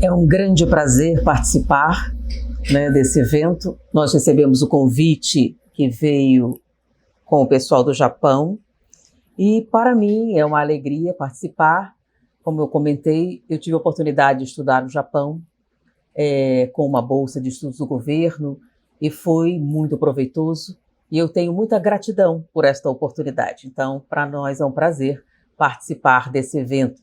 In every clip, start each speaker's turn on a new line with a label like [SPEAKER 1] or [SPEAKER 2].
[SPEAKER 1] É um grande prazer participar, né, desse evento. Nós recebemos o convite que veio com o pessoal do Japão e para mim é uma alegria participar. Como eu comentei, eu tive a oportunidade de estudar no Japão com uma bolsa de estudos do governo e foi muito proveitoso e eu tenho muita gratidão por esta oportunidade. Então, para nós é um prazer participar desse evento.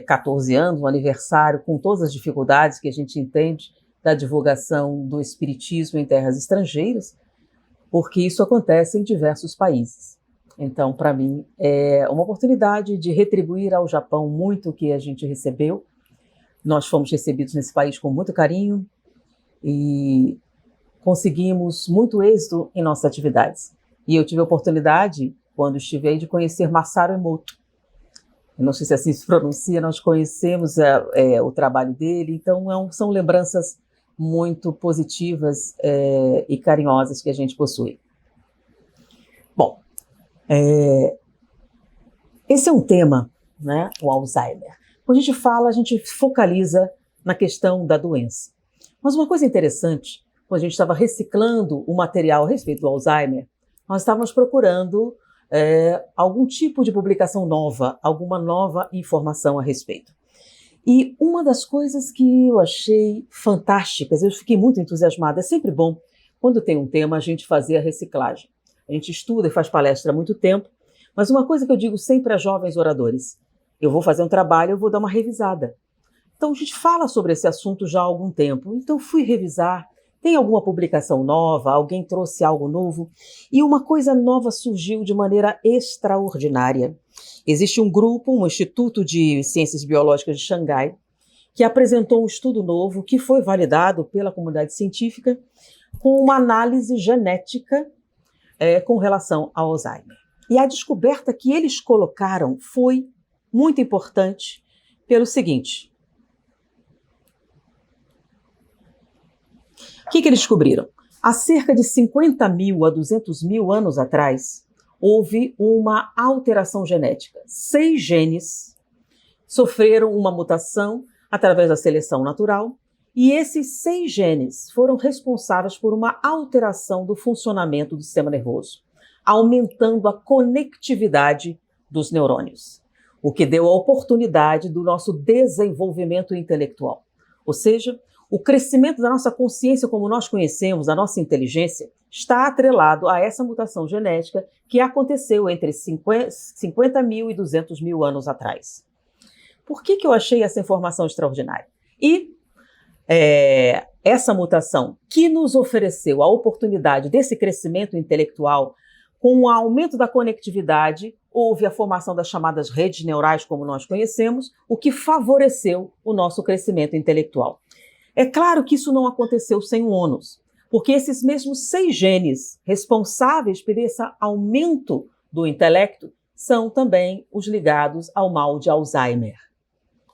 [SPEAKER 1] 14 anos, um aniversário com todas as dificuldades que a gente entende da divulgação do espiritismo em terras estrangeiras, porque isso acontece em diversos países. Então, para mim, é uma oportunidade de retribuir ao Japão muito o que a gente recebeu. Nós fomos recebidos nesse país com muito carinho e conseguimos muito êxito em nossas atividades. E eu tive a oportunidade, quando estive aí, de conhecer Masaru Emoto. Eu não sei se assim se pronuncia, nós conhecemos o trabalho dele, então são lembranças muito positivas e carinhosas que a gente possui. Bom, esse é um tema, né, o Alzheimer. Quando a gente fala, a gente focaliza na questão da doença. Mas uma coisa interessante, quando a gente estava reciclando o material a respeito do Alzheimer, nós estávamos procurando algum tipo de publicação nova, alguma nova informação a respeito. E uma das coisas que eu achei fantásticas, eu fiquei muito entusiasmada, é sempre bom, quando tem um tema, a gente fazer a reciclagem. A gente estuda e faz palestra há muito tempo, mas uma coisa que eu digo sempre a jovens oradores, eu vou fazer um trabalho, eu vou dar uma revisada. Então a gente fala sobre esse assunto já há algum tempo, então fui revisar, tem alguma publicação nova, alguém trouxe algo novo, e uma coisa nova surgiu de maneira extraordinária. Existe um grupo, um Instituto de Ciências Biológicas de Xangai, que apresentou um estudo novo que foi validado pela comunidade científica com uma análise genética com relação ao Alzheimer. E a descoberta que eles colocaram foi muito importante pelo seguinte. O que eles descobriram? Há cerca de 50 mil a 200 mil anos atrás, houve uma alteração genética. 6 genes sofreram uma mutação através da seleção natural e esses 6 genes foram responsáveis por uma alteração do funcionamento do sistema nervoso, aumentando a conectividade dos neurônios, o que deu a oportunidade do nosso desenvolvimento intelectual. Ou seja, o crescimento da nossa consciência como nós conhecemos, da nossa inteligência, está atrelado a essa mutação genética que aconteceu entre 50 mil e 200 mil anos atrás. Por que eu achei essa informação extraordinária? E essa mutação que nos ofereceu a oportunidade desse crescimento intelectual, com o aumento da conectividade, houve a formação das chamadas redes neurais, como nós conhecemos, o que favoreceu o nosso crescimento intelectual. É claro que isso não aconteceu sem o ônus, porque esses mesmos 6 genes responsáveis por esse aumento do intelecto são também os ligados ao mal de Alzheimer.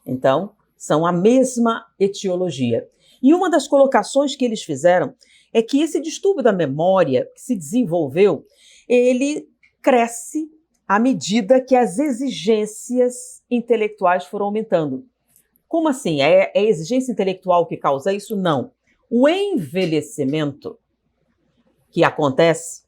[SPEAKER 1] Então, são a mesma etiologia. E uma das colocações que eles fizeram é que esse distúrbio da memória que se desenvolveu, ele cresce à medida que as exigências intelectuais foram aumentando. Como assim? É a exigência intelectual que causa isso? Não. O envelhecimento que acontece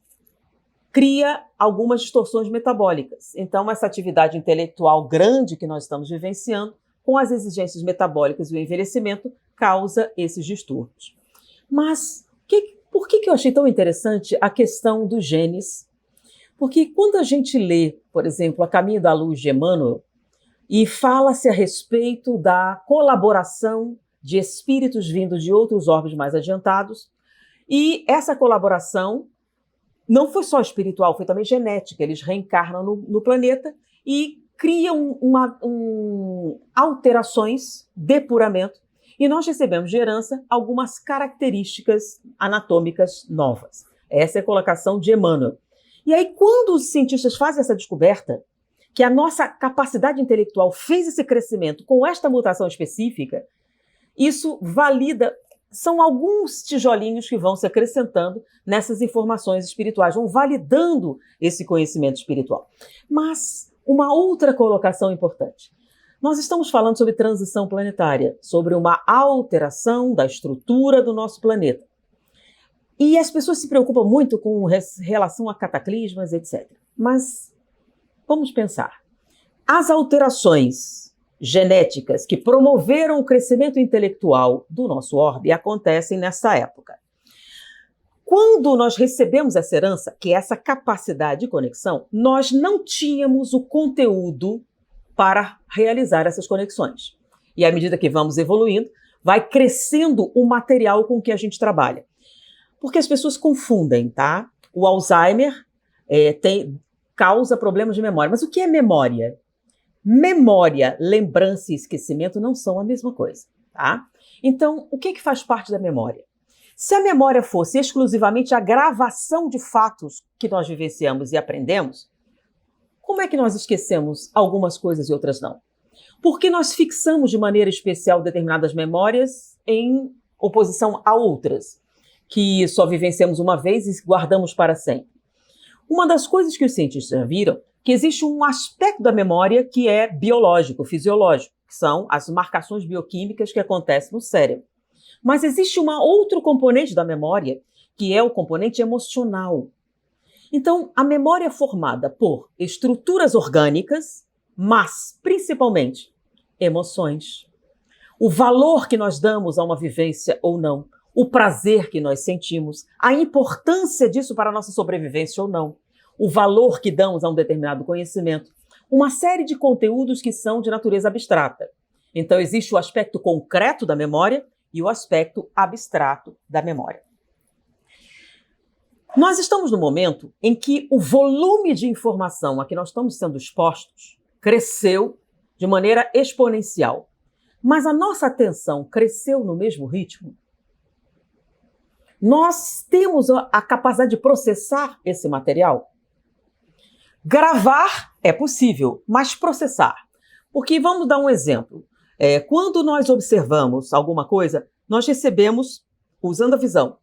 [SPEAKER 1] cria algumas distorções metabólicas. Então, essa atividade intelectual grande que nós estamos vivenciando, com as exigências metabólicas e o envelhecimento, causa esses distúrbios. Mas por que eu achei tão interessante a questão dos genes? Porque quando a gente lê, por exemplo, A Caminho da Luz de Emmanuel, e fala-se a respeito da colaboração de espíritos vindos de outros orbes mais adiantados, e essa colaboração não foi só espiritual, foi também genética. Eles reencarnam no planeta e criam alterações, depuramento, e nós recebemos de herança algumas características anatômicas novas. Essa é a colocação de Emmanuel. E aí, quando os cientistas fazem essa descoberta, que a nossa capacidade intelectual fez esse crescimento com esta mutação específica, isso valida, são alguns tijolinhos que vão se acrescentando nessas informações espirituais, vão validando esse conhecimento espiritual. Mas uma outra colocação importante. Nós estamos falando sobre transição planetária, sobre uma alteração da estrutura do nosso planeta. E as pessoas se preocupam muito com relação a cataclismas, etc. Mas vamos pensar. As alterações genéticas que promoveram o crescimento intelectual do nosso orbe acontecem nessa época. Quando nós recebemos essa herança, que é essa capacidade de conexão, nós não tínhamos o conteúdo para realizar essas conexões. E à medida que vamos evoluindo, vai crescendo o material com que a gente trabalha. Porque as pessoas confundem, tá? O Alzheimer causa problemas de memória. Mas o que é memória? Memória, lembrança e esquecimento não são a mesma coisa, tá? Então, o que faz parte da memória? Se a memória fosse exclusivamente a gravação de fatos que nós vivenciamos e aprendemos, como é que nós esquecemos algumas coisas e outras não? Porque nós fixamos de maneira especial determinadas memórias em oposição a outras, que só vivenciamos uma vez e guardamos para sempre. Uma das coisas que os cientistas já viram, que existe um aspecto da memória que é biológico, fisiológico, que são as marcações bioquímicas que acontecem no cérebro. Mas existe outro componente da memória, que é o componente emocional. Então, a memória é formada por estruturas orgânicas, mas, principalmente, emoções. O valor que nós damos a uma vivência ou não, o prazer que nós sentimos, a importância disso para a nossa sobrevivência ou não, o valor que damos a um determinado conhecimento, uma série de conteúdos que são de natureza abstrata. Então, existe o aspecto concreto da memória e o aspecto abstrato da memória. Nós estamos no momento em que o volume de informação a que nós estamos sendo expostos cresceu de maneira exponencial. Mas a nossa atenção cresceu no mesmo ritmo? Nós temos a capacidade de processar esse material? Gravar é possível, mas processar. Porque vamos dar um exemplo. Quando nós observamos alguma coisa, nós recebemos, usando a visão,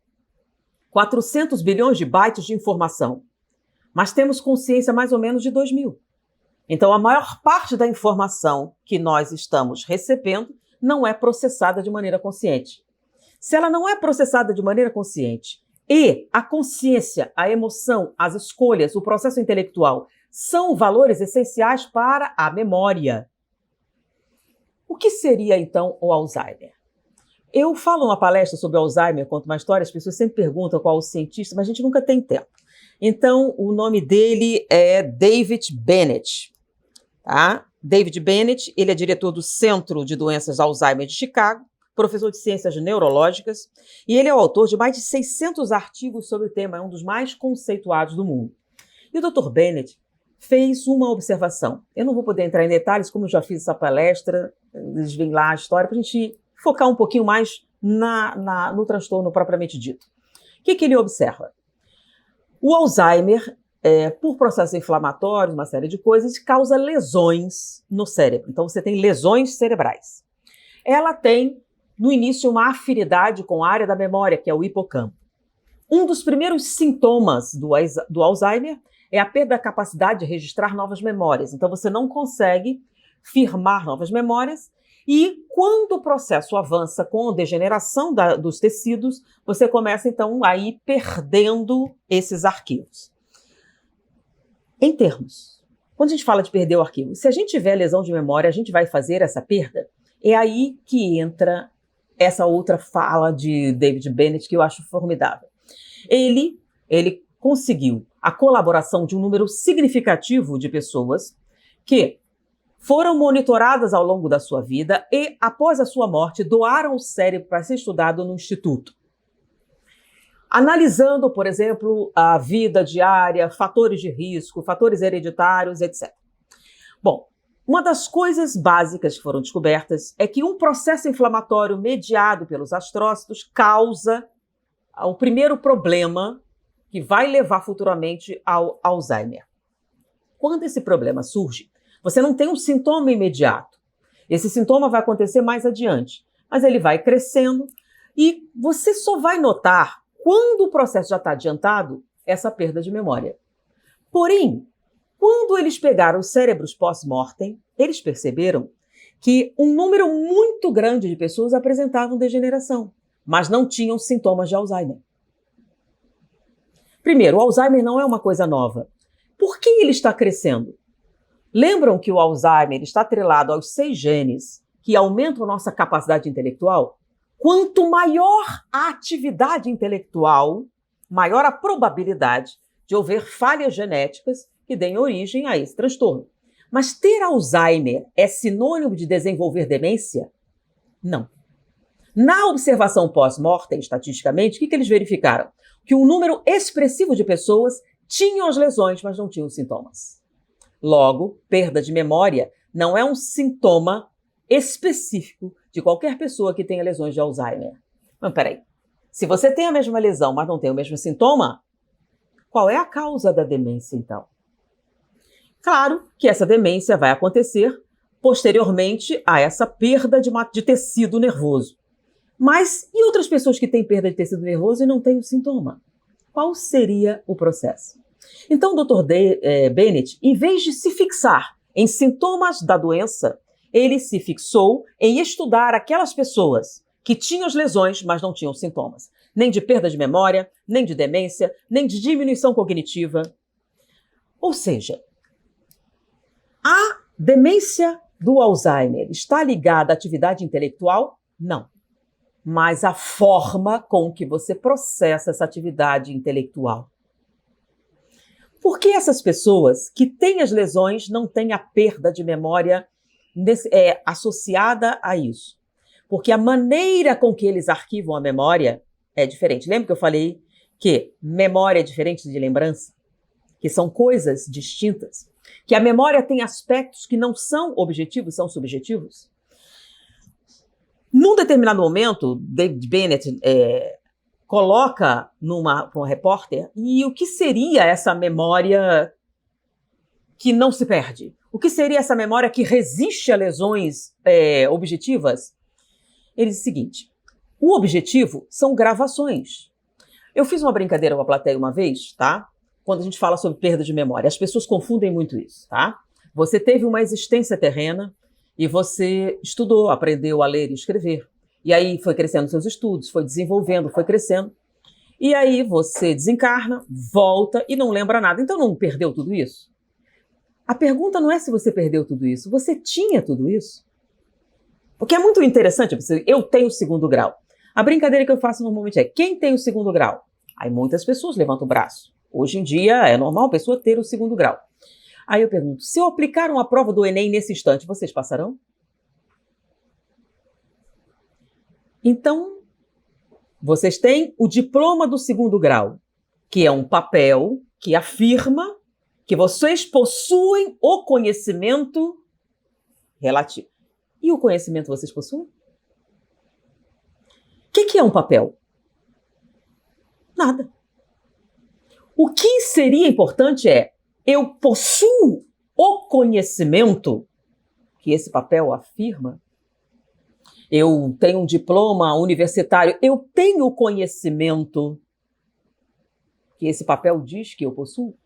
[SPEAKER 1] 400 bilhões de bytes de informação, mas temos consciência mais ou menos de 2.000. Então, a maior parte da informação que nós estamos recebendo não é processada de maneira consciente. Se ela não é processada de maneira consciente e a consciência, a emoção, as escolhas, o processo intelectual são valores essenciais para a memória, o que seria, então, o Alzheimer? Eu falo uma palestra sobre Alzheimer, conto uma história, as pessoas sempre perguntam qual é o cientista, mas a gente nunca tem tempo. Então, o nome dele é David Bennett. Tá? David Bennett, ele é diretor do Centro de Doenças Alzheimer de Chicago, professor de ciências neurológicas, e ele é o autor de mais de 600 artigos sobre o tema, é um dos mais conceituados do mundo. E o Dr. Bennett fez uma observação. Eu não vou poder entrar em detalhes, como eu já fiz essa palestra, desvendar a história, para a gente focar um pouquinho mais no transtorno propriamente dito. O que ele observa? O Alzheimer, por processos inflamatórios, uma série de coisas, causa lesões no cérebro. Então, você tem lesões cerebrais. Ela tem, no início, uma afinidade com a área da memória, que é o hipocampo. Um dos primeiros sintomas do Alzheimer é a perda da capacidade de registrar novas memórias. Então, você não consegue firmar novas memórias. E quando o processo avança com a degeneração dos tecidos, você começa, então, a ir perdendo esses arquivos. Em termos, quando a gente fala de perder o arquivo, se a gente tiver lesão de memória, a gente vai fazer essa perda? É aí que entra essa outra fala de David Bennett, que eu acho formidável. Ele conseguiu a colaboração de um número significativo de pessoas que foram monitoradas ao longo da sua vida e, após a sua morte, doaram o cérebro para ser estudado no instituto. Analisando, por exemplo, a vida diária, fatores de risco, fatores hereditários, etc. Bom, uma das coisas básicas que foram descobertas é que um processo inflamatório mediado pelos astrócitos causa o primeiro problema que vai levar futuramente ao Alzheimer. Quando esse problema surge, você não tem um sintoma imediato. Esse sintoma vai acontecer mais adiante, mas ele vai crescendo e você só vai notar, quando o processo já está adiantado, essa perda de memória. Porém, quando eles pegaram os cérebros pós-mortem, eles perceberam que um número muito grande de pessoas apresentavam degeneração, mas não tinham sintomas de Alzheimer. Primeiro, o Alzheimer não é uma coisa nova. Por que ele está crescendo? Lembram que o Alzheimer está atrelado aos 6 genes que aumentam nossa capacidade intelectual? Quanto maior a atividade intelectual, maior a probabilidade de haver falhas genéticas que deem origem a esse transtorno. Mas ter Alzheimer é sinônimo de desenvolver demência? Não. Na observação pós-mortem, estatisticamente, o que eles verificaram? Que um número expressivo de pessoas tinham as lesões, mas não tinham sintomas. Logo, perda de memória não é um sintoma específico de qualquer pessoa que tenha lesões de Alzheimer. Mas peraí, se você tem a mesma lesão, mas não tem o mesmo sintoma, qual é a causa da demência, então? Claro que essa demência vai acontecer posteriormente a essa perda de tecido nervoso. Mas e outras pessoas que têm perda de tecido nervoso e não têm o sintoma? Qual seria o processo? Então, o Dr. Bennett, em vez de se fixar em sintomas da doença, ele se fixou em estudar aquelas pessoas que tinham as lesões, mas não tinham sintomas. Nem de perda de memória, nem de demência, nem de diminuição cognitiva. Ou seja, a demência do Alzheimer está ligada à atividade intelectual? Não. Mas à forma com que você processa essa atividade intelectual. Por que essas pessoas que têm as lesões não têm a perda de memória associada a isso? Porque a maneira com que eles arquivam a memória é diferente. Lembra que eu falei que memória é diferente de lembrança? Que são coisas distintas? Que a memória tem aspectos que não são objetivos, são subjetivos? Num determinado momento, David Bennett coloca para um repórter, e o que seria essa memória que não se perde? O que seria essa memória que resiste a lesões objetivas? Ele diz o seguinte: o objetivo são gravações. Eu fiz uma brincadeira com a plateia uma vez, tá? Quando a gente fala sobre perda de memória. As pessoas confundem muito isso, tá? Você teve uma existência terrena e você estudou, aprendeu a ler e escrever. E aí foi crescendo seus estudos, foi desenvolvendo, foi crescendo. E aí você desencarna, volta e não lembra nada. Então não perdeu tudo isso? A pergunta não é se você perdeu tudo isso. Você tinha tudo isso? Porque é muito interessante. Eu tenho o 2º grau. A brincadeira que eu faço normalmente é: quem tem o 2º grau? Aí muitas pessoas levantam o braço. Hoje em dia é normal a pessoa ter o 2º grau. Aí eu pergunto: se eu aplicar uma prova do Enem nesse instante, vocês passarão? Então, vocês têm o diploma do 2º grau, que é um papel que afirma que vocês possuem o conhecimento relativo. E o conhecimento vocês possuem? O que é um papel? Nada. O que seria importante é: eu possuo o conhecimento que esse papel afirma? Eu tenho um diploma universitário, eu tenho o conhecimento que esse papel diz que eu possuo?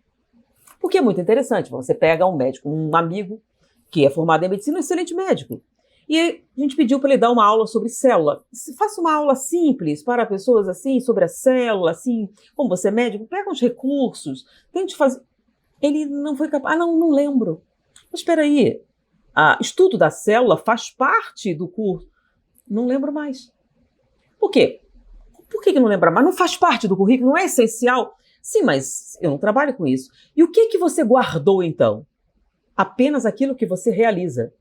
[SPEAKER 1] Porque é muito interessante. Você pega um médico, um amigo que é formado em medicina, um excelente médico, e a gente pediu para ele dar uma aula sobre célula. Faça uma aula simples para pessoas assim, sobre a célula, assim, como você é médico, pega uns recursos, tente fazer. Ele não foi capaz. Não lembro. Mas espera aí, estudo da célula faz parte do curso. Não lembro mais. Por quê? Por que não lembra mais? Não faz parte do currículo, não é essencial? Sim, mas eu não trabalho com isso. E o que você guardou, então? Apenas aquilo que você realiza.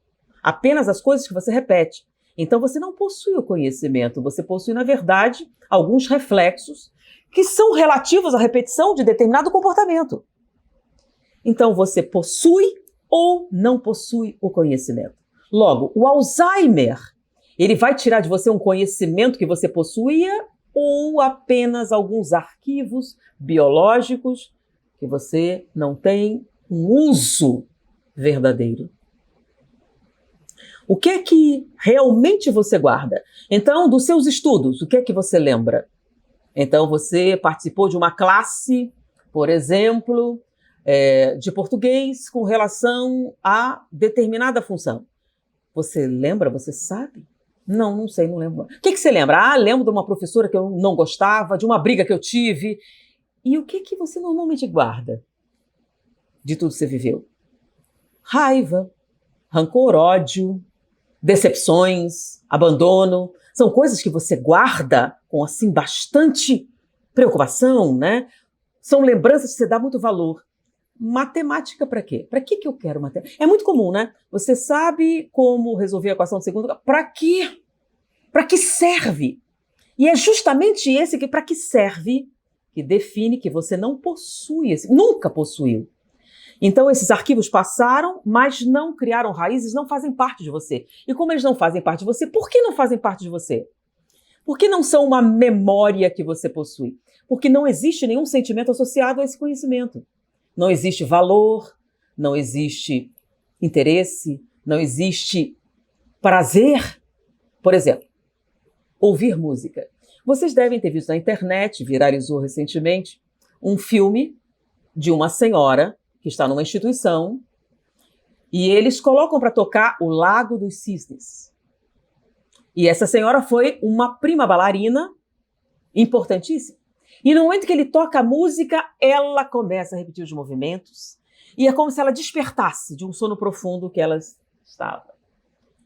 [SPEAKER 1] Apenas as coisas que você repete. Então você não possui o conhecimento, você possui, na verdade, alguns reflexos que são relativos à repetição de determinado comportamento. Então você possui ou não possui o conhecimento. Logo, o Alzheimer, ele vai tirar de você um conhecimento que você possuía ou apenas alguns arquivos biológicos que você não tem um uso verdadeiro. O que é que realmente você guarda? Então, dos seus estudos, o que é que você lembra? Então, você participou de uma classe, por exemplo, de português com relação a determinada função. Você lembra? Você sabe? Não, não sei, não lembro. O que você lembra? Ah, lembro de uma professora que eu não gostava, de uma briga que eu tive. E o que você normalmente guarda de tudo que você viveu? Raiva, rancor, ódio, decepções, abandono. São coisas que você guarda com, assim, bastante preocupação, né? São lembranças que você dá muito valor. Matemática para quê? Para que eu quero matemática? É muito comum, né? Você sabe como resolver a equação de segundo grau. Para quê? Para que serve? E é justamente esse que para que serve que define que você não possui, nunca possuiu. Então esses arquivos passaram, mas não criaram raízes, não fazem parte de você. E como eles não fazem parte de você, por que não fazem parte de você? Por que não são uma memória que você possui? Porque não existe nenhum sentimento associado a esse conhecimento. Não existe valor, não existe interesse, não existe prazer. Por exemplo, ouvir música. Vocês devem ter visto na internet, viralizou recentemente, um filme de uma senhora que está numa instituição e eles colocam para tocar o Lago dos Cisnes. E essa senhora foi uma prima bailarina importantíssima. E no momento que ele toca a música, ela começa a repetir os movimentos e é como se ela despertasse de um sono profundo que ela estava.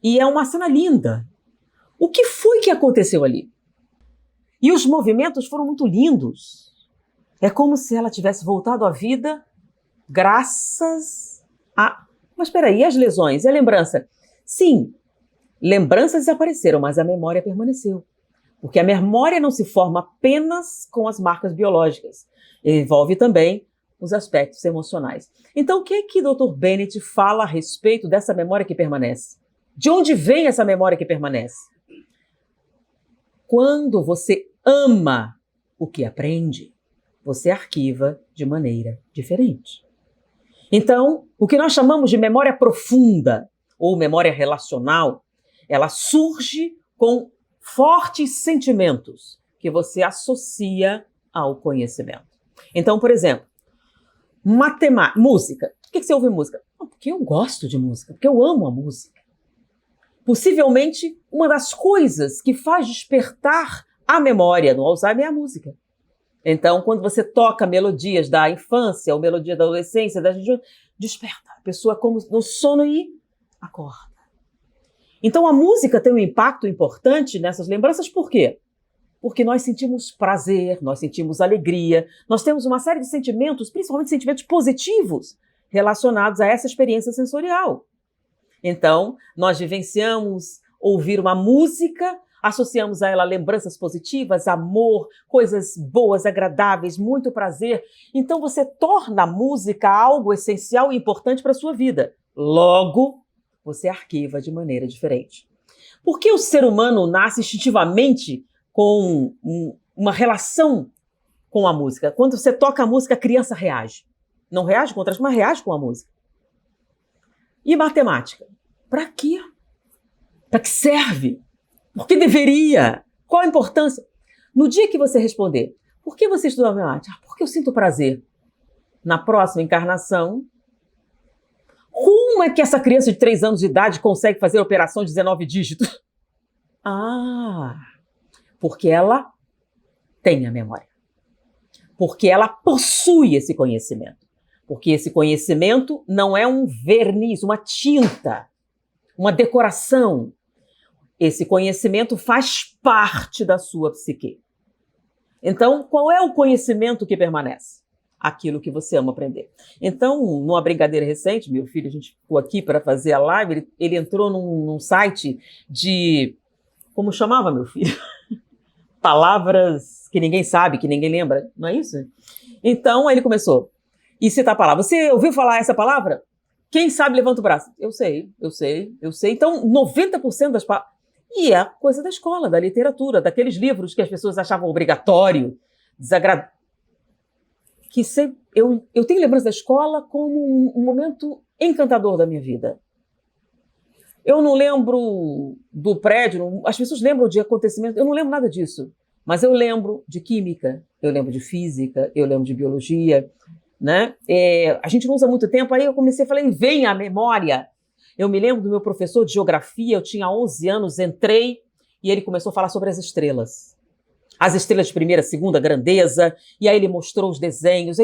[SPEAKER 1] E é uma cena linda. O que foi que aconteceu ali? E os movimentos foram muito lindos. É como se ela tivesse voltado à vida graças a... Mas espera aí, e as lesões? E a lembrança? Sim, lembranças desapareceram, mas a memória permaneceu. Porque a memória não se forma apenas com as marcas biológicas. Envolve também os aspectos emocionais. Então, o que o Dr. Bennett fala a respeito dessa memória que permanece? De onde vem essa memória que permanece? Quando você ama o que aprende, você arquiva de maneira diferente. Então, o que nós chamamos de memória profunda ou memória relacional, ela surge com fortes sentimentos que você associa ao conhecimento. Então, por exemplo, música. Por que você ouve música? Porque eu gosto de música, porque eu amo a música. Possivelmente, uma das coisas que faz despertar a memória no Alzheimer é a música. Então, quando você toca melodias da infância ou melodia da adolescência, desperta. A pessoa como no sono e acorda. Então, a música tem um impacto importante nessas lembranças, por quê? Porque nós sentimos prazer, nós sentimos alegria, nós temos uma série de sentimentos, principalmente sentimentos positivos, relacionados a essa experiência sensorial. Então, nós vivenciamos ouvir uma música, associamos a ela lembranças positivas, amor, coisas boas, agradáveis, muito prazer. Então, você torna a música algo essencial e importante para a sua vida. Logo, você arquiva de maneira diferente. Por que o ser humano nasce instintivamente com uma relação com a música? Quando você toca a música, a criança reage. Não reage contra, mas reage com a música. E matemática? Para quê? Para que serve? Por que deveria? Qual a importância? No dia que você responder, por que você estuda matemática? Porque eu sinto prazer. Na próxima encarnação, como é que essa criança de 3 anos de idade consegue fazer operação de 19 dígitos? Porque ela tem a memória. Porque ela possui esse conhecimento. Porque esse conhecimento não é um verniz, uma tinta, uma decoração. Esse conhecimento faz parte da sua psique. Então, qual é o conhecimento que permanece? Aquilo que você ama aprender. Então, numa brincadeira recente, meu filho, a gente ficou aqui para fazer a live, ele entrou num site de... Como chamava, meu filho? Palavras que ninguém sabe, que ninguém lembra, não é isso? Então, ele começou. E citar a palavra. Você ouviu falar essa palavra? Quem sabe levanta o braço. Eu sei. Então, 90% das palavras... E é coisa da escola, da literatura, daqueles livros que as pessoas achavam obrigatório, desagradável. Eu tenho lembrança da escola como um momento encantador da minha vida. Eu não lembro do prédio, as pessoas lembram de acontecimentos, eu não lembro nada disso. Mas eu lembro de química, eu lembro de física, eu lembro de biologia, né? A gente não usa muito tempo, aí eu comecei a falar, vem a memória. Eu me lembro do meu professor de geografia, eu tinha 11 anos, entrei e ele começou a falar sobre as estrelas. As estrelas de primeira, segunda grandeza, e aí ele mostrou os desenhos.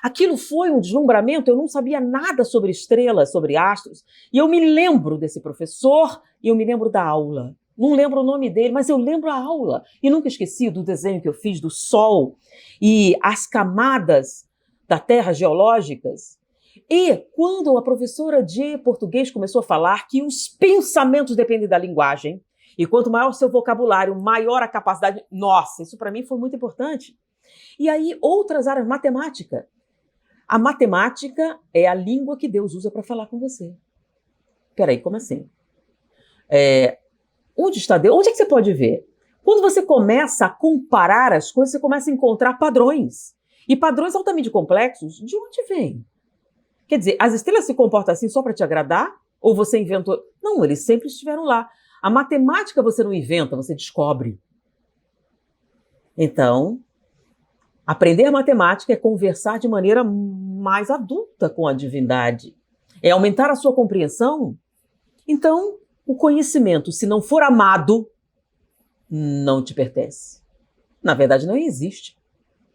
[SPEAKER 1] Aquilo foi um deslumbramento, eu não sabia nada sobre estrelas, sobre astros. E eu me lembro desse professor e eu me lembro da aula. Não lembro o nome dele, mas eu lembro a aula. E nunca esqueci do desenho que eu fiz do Sol e as camadas da Terra geológicas. E quando a professora de português começou a falar que os pensamentos dependem da linguagem, e quanto maior o seu vocabulário, maior a capacidade... Nossa, isso para mim foi muito importante. E aí, outras áreas, matemática. A matemática é a língua que Deus usa para falar com você. Peraí, como assim? Onde está Deus? Onde é que você pode ver? Quando você começa a comparar as coisas, você começa a encontrar padrões. E padrões altamente complexos, de onde vem? Quer dizer, as estrelas se comportam assim só para te agradar? Ou você inventou? Não, eles sempre estiveram lá. A matemática você não inventa, você descobre. Então, aprender a matemática é conversar de maneira mais adulta com a divindade. É aumentar a sua compreensão. Então, o conhecimento, se não for amado, não te pertence. Na verdade, não existe.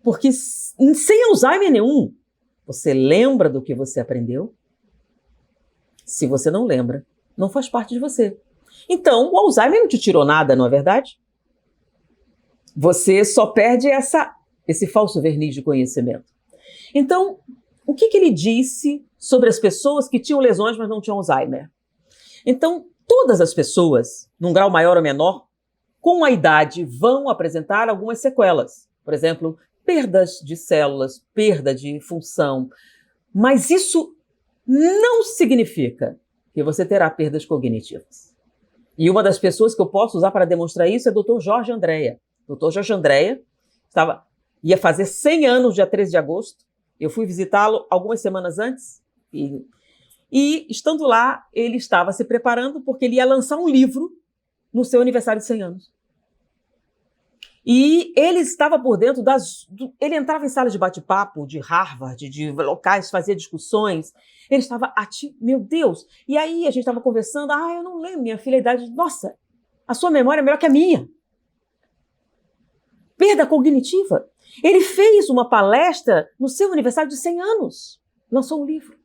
[SPEAKER 1] Porque sem Alzheimer nenhum, você lembra do que você aprendeu? Se você não lembra, não faz parte de você. Então, o Alzheimer não te tirou nada, não é verdade? Você só perde esse falso verniz de conhecimento. Então, o que ele disse sobre as pessoas que tinham lesões, mas não tinham Alzheimer? Então, todas as pessoas, num grau maior ou menor, com a idade, vão apresentar algumas sequelas. Por exemplo, perdas de células, perda de função. Mas isso não significa que você terá perdas cognitivas. E uma das pessoas que eu posso usar para demonstrar isso é o Dr. Jorge Andréa. Dr. Jorge Andréa ia fazer 100 anos, dia 13 de agosto. Eu fui visitá-lo algumas semanas antes. E estando lá, ele estava se preparando porque ele ia lançar um livro no seu aniversário de 100 anos. E ele estava por dentro ele entrava em salas de bate-papo de Harvard, de locais, fazia discussões. Ele estava meu Deus! E aí a gente estava conversando, eu não lembro, minha filha, a idade. Nossa, a sua memória é melhor que a minha. Perda cognitiva. Ele fez uma palestra no seu aniversário de 100 anos. Lançou um livro.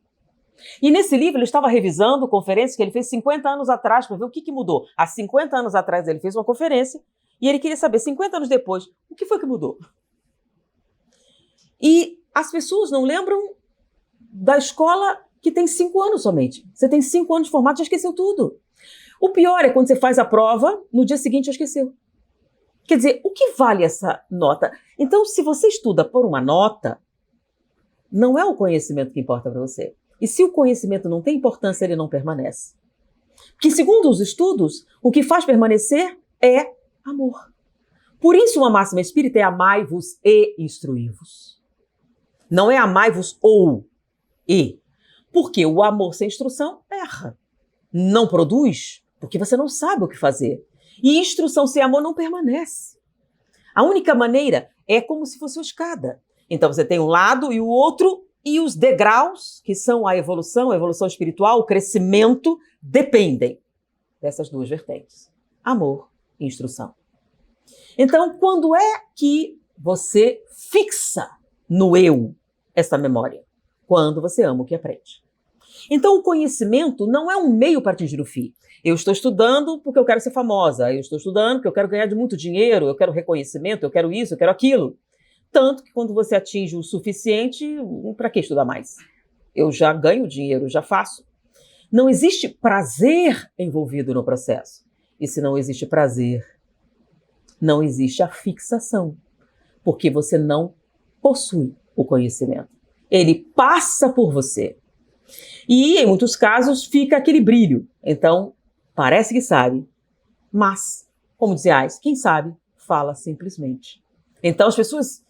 [SPEAKER 1] E nesse livro ele estava revisando conferências que ele fez 50 anos atrás para ver o que mudou. Há 50 anos atrás ele fez uma conferência e ele queria saber, 50 anos depois, o que foi que mudou? E as pessoas não lembram da escola que tem 5 anos somente. Você tem 5 anos de formato, já esqueceu tudo. O pior é quando você faz a prova, no dia seguinte já esqueceu. Quer dizer, o que vale essa nota? Então, se você estuda por uma nota, não é o conhecimento que importa para você. E se o conhecimento não tem importância, ele não permanece. Porque, segundo os estudos, o que faz permanecer é amor. Por isso, uma máxima espírita é amai-vos e instruí-vos. Não é amai-vos ou e. Porque o amor sem instrução erra. Não produz, porque você não sabe o que fazer. E instrução sem amor não permanece. A única maneira é como se fosse uma escada. Então você tem um lado e o outro, e os degraus, que são a evolução espiritual, o crescimento, dependem dessas duas vertentes. Amor e instrução. Então, quando é que você fixa no eu essa memória? Quando você ama o que aprende. Então, o conhecimento não é um meio para atingir o fim. Eu estou estudando porque eu quero ser famosa, eu estou estudando porque eu quero ganhar muito dinheiro, eu quero reconhecimento, eu quero isso, eu quero aquilo. Tanto que quando você atinge o suficiente, para que estudar mais? Eu já ganho dinheiro, já faço. Não existe prazer envolvido no processo. E se não existe prazer, não existe a fixação, porque você não possui o conhecimento. Ele passa por você. E, em muitos casos, fica aquele brilho. Então, parece que sabe, mas, como dizia Ais, quem sabe, fala simplesmente. Então, as pessoas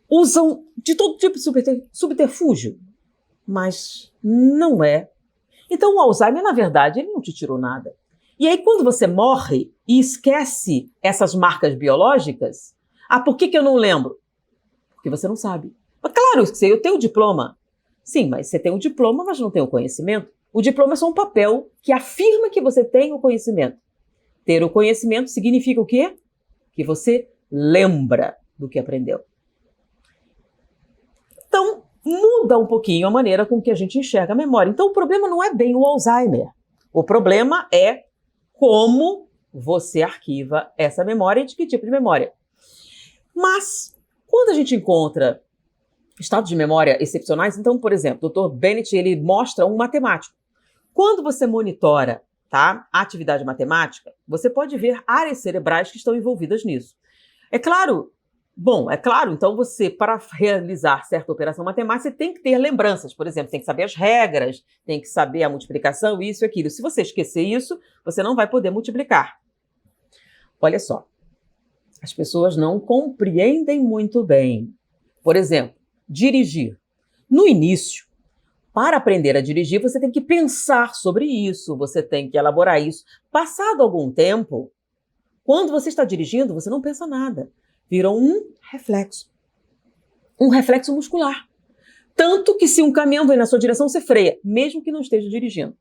[SPEAKER 1] usam de todo tipo de subterfúgio, mas não é. Então, o Alzheimer, na verdade, ele não te tirou nada. E aí, quando você morre e esquece essas marcas biológicas, por que eu não lembro? Porque você não sabe. Mas, claro, eu tenho o diploma. Sim, mas você tem o diploma, mas não tem o conhecimento. O diploma é só um papel que afirma que você tem o conhecimento. Ter o conhecimento significa o quê? Que você lembra do que aprendeu. Então, muda um pouquinho a maneira com que a gente enxerga a memória. Então, o problema não é bem o Alzheimer. O problema é como você arquiva essa memória e de que tipo de memória. Mas, quando a gente encontra estados de memória excepcionais, então, por exemplo, o Dr. Bennett, ele mostra um matemático. Quando você monitora, tá, a atividade matemática, você pode ver áreas cerebrais que estão envolvidas nisso. É claro, então você, para realizar certa operação matemática, você tem que ter lembranças. Por exemplo, tem que saber as regras, tem que saber a multiplicação, isso e aquilo. Se você esquecer isso, você não vai poder multiplicar. Olha só, as pessoas não compreendem muito bem. Por exemplo, dirigir. No início, para aprender a dirigir, você tem que pensar sobre isso, você tem que elaborar isso. Passado algum tempo, quando você está dirigindo, você não pensa nada. Virou um reflexo muscular. Tanto que se um caminhão vem na sua direção, você freia, mesmo que não esteja dirigindo.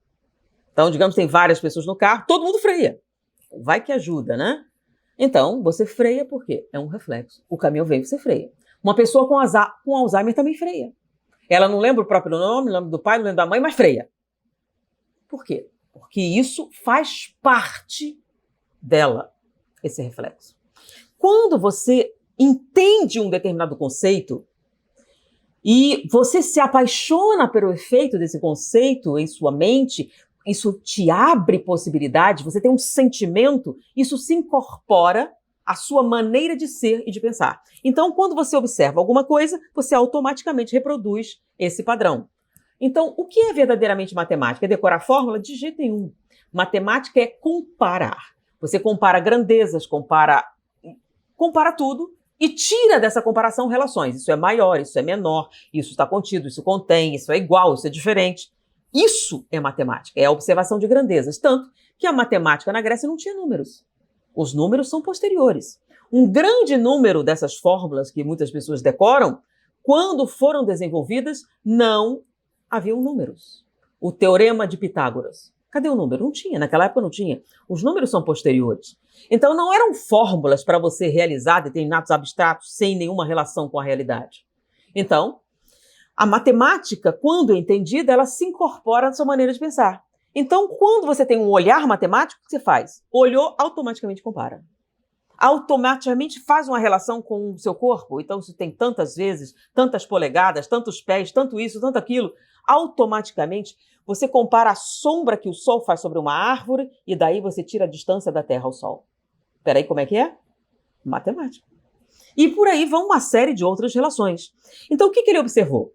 [SPEAKER 1] Então, digamos, tem várias pessoas no carro, todo mundo freia. Vai que ajuda, né? Então, você freia por quê? É um reflexo. O caminhão vem, você freia. Uma pessoa com Alzheimer também freia. Ela não lembra o próprio nome, não lembra do pai, não lembra da mãe, mas freia. Por quê? Porque isso faz parte dela, esse reflexo. Quando você entende um determinado conceito e você se apaixona pelo efeito desse conceito em sua mente, isso te abre possibilidades, você tem um sentimento, isso se incorpora à sua maneira de ser e de pensar. Então, quando você observa alguma coisa, você automaticamente reproduz esse padrão. Então, o que é verdadeiramente matemática? É decorar fórmula? De jeito nenhum. Matemática é comparar. Você compara grandezas, compara tudo e tira dessa comparação relações. Isso é maior, isso é menor, isso está contido, isso contém, isso é igual, isso é diferente. Isso é matemática, é a observação de grandezas. Tanto que a matemática na Grécia não tinha números. Os números são posteriores. Um grande número dessas fórmulas que muitas pessoas decoram, quando foram desenvolvidas, não haviam números. O teorema de Pitágoras. Cadê o número? Não tinha, naquela época não tinha. Os números são posteriores. Então não eram fórmulas para você realizar determinados abstratos sem nenhuma relação com a realidade. Então, a matemática, quando entendida, ela se incorpora na sua maneira de pensar. Então, quando você tem um olhar matemático, o que você faz? Olhou, automaticamente compara. Automaticamente faz uma relação com o seu corpo. Então, se tem tantas vezes, tantas polegadas, tantos pés, tanto isso, tanto aquilo, automaticamente você compara a sombra que o Sol faz sobre uma árvore e daí você tira a distância da Terra ao Sol. Peraí, como é que é? Matemática. E por aí vão uma série de outras relações. Então, o que ele observou?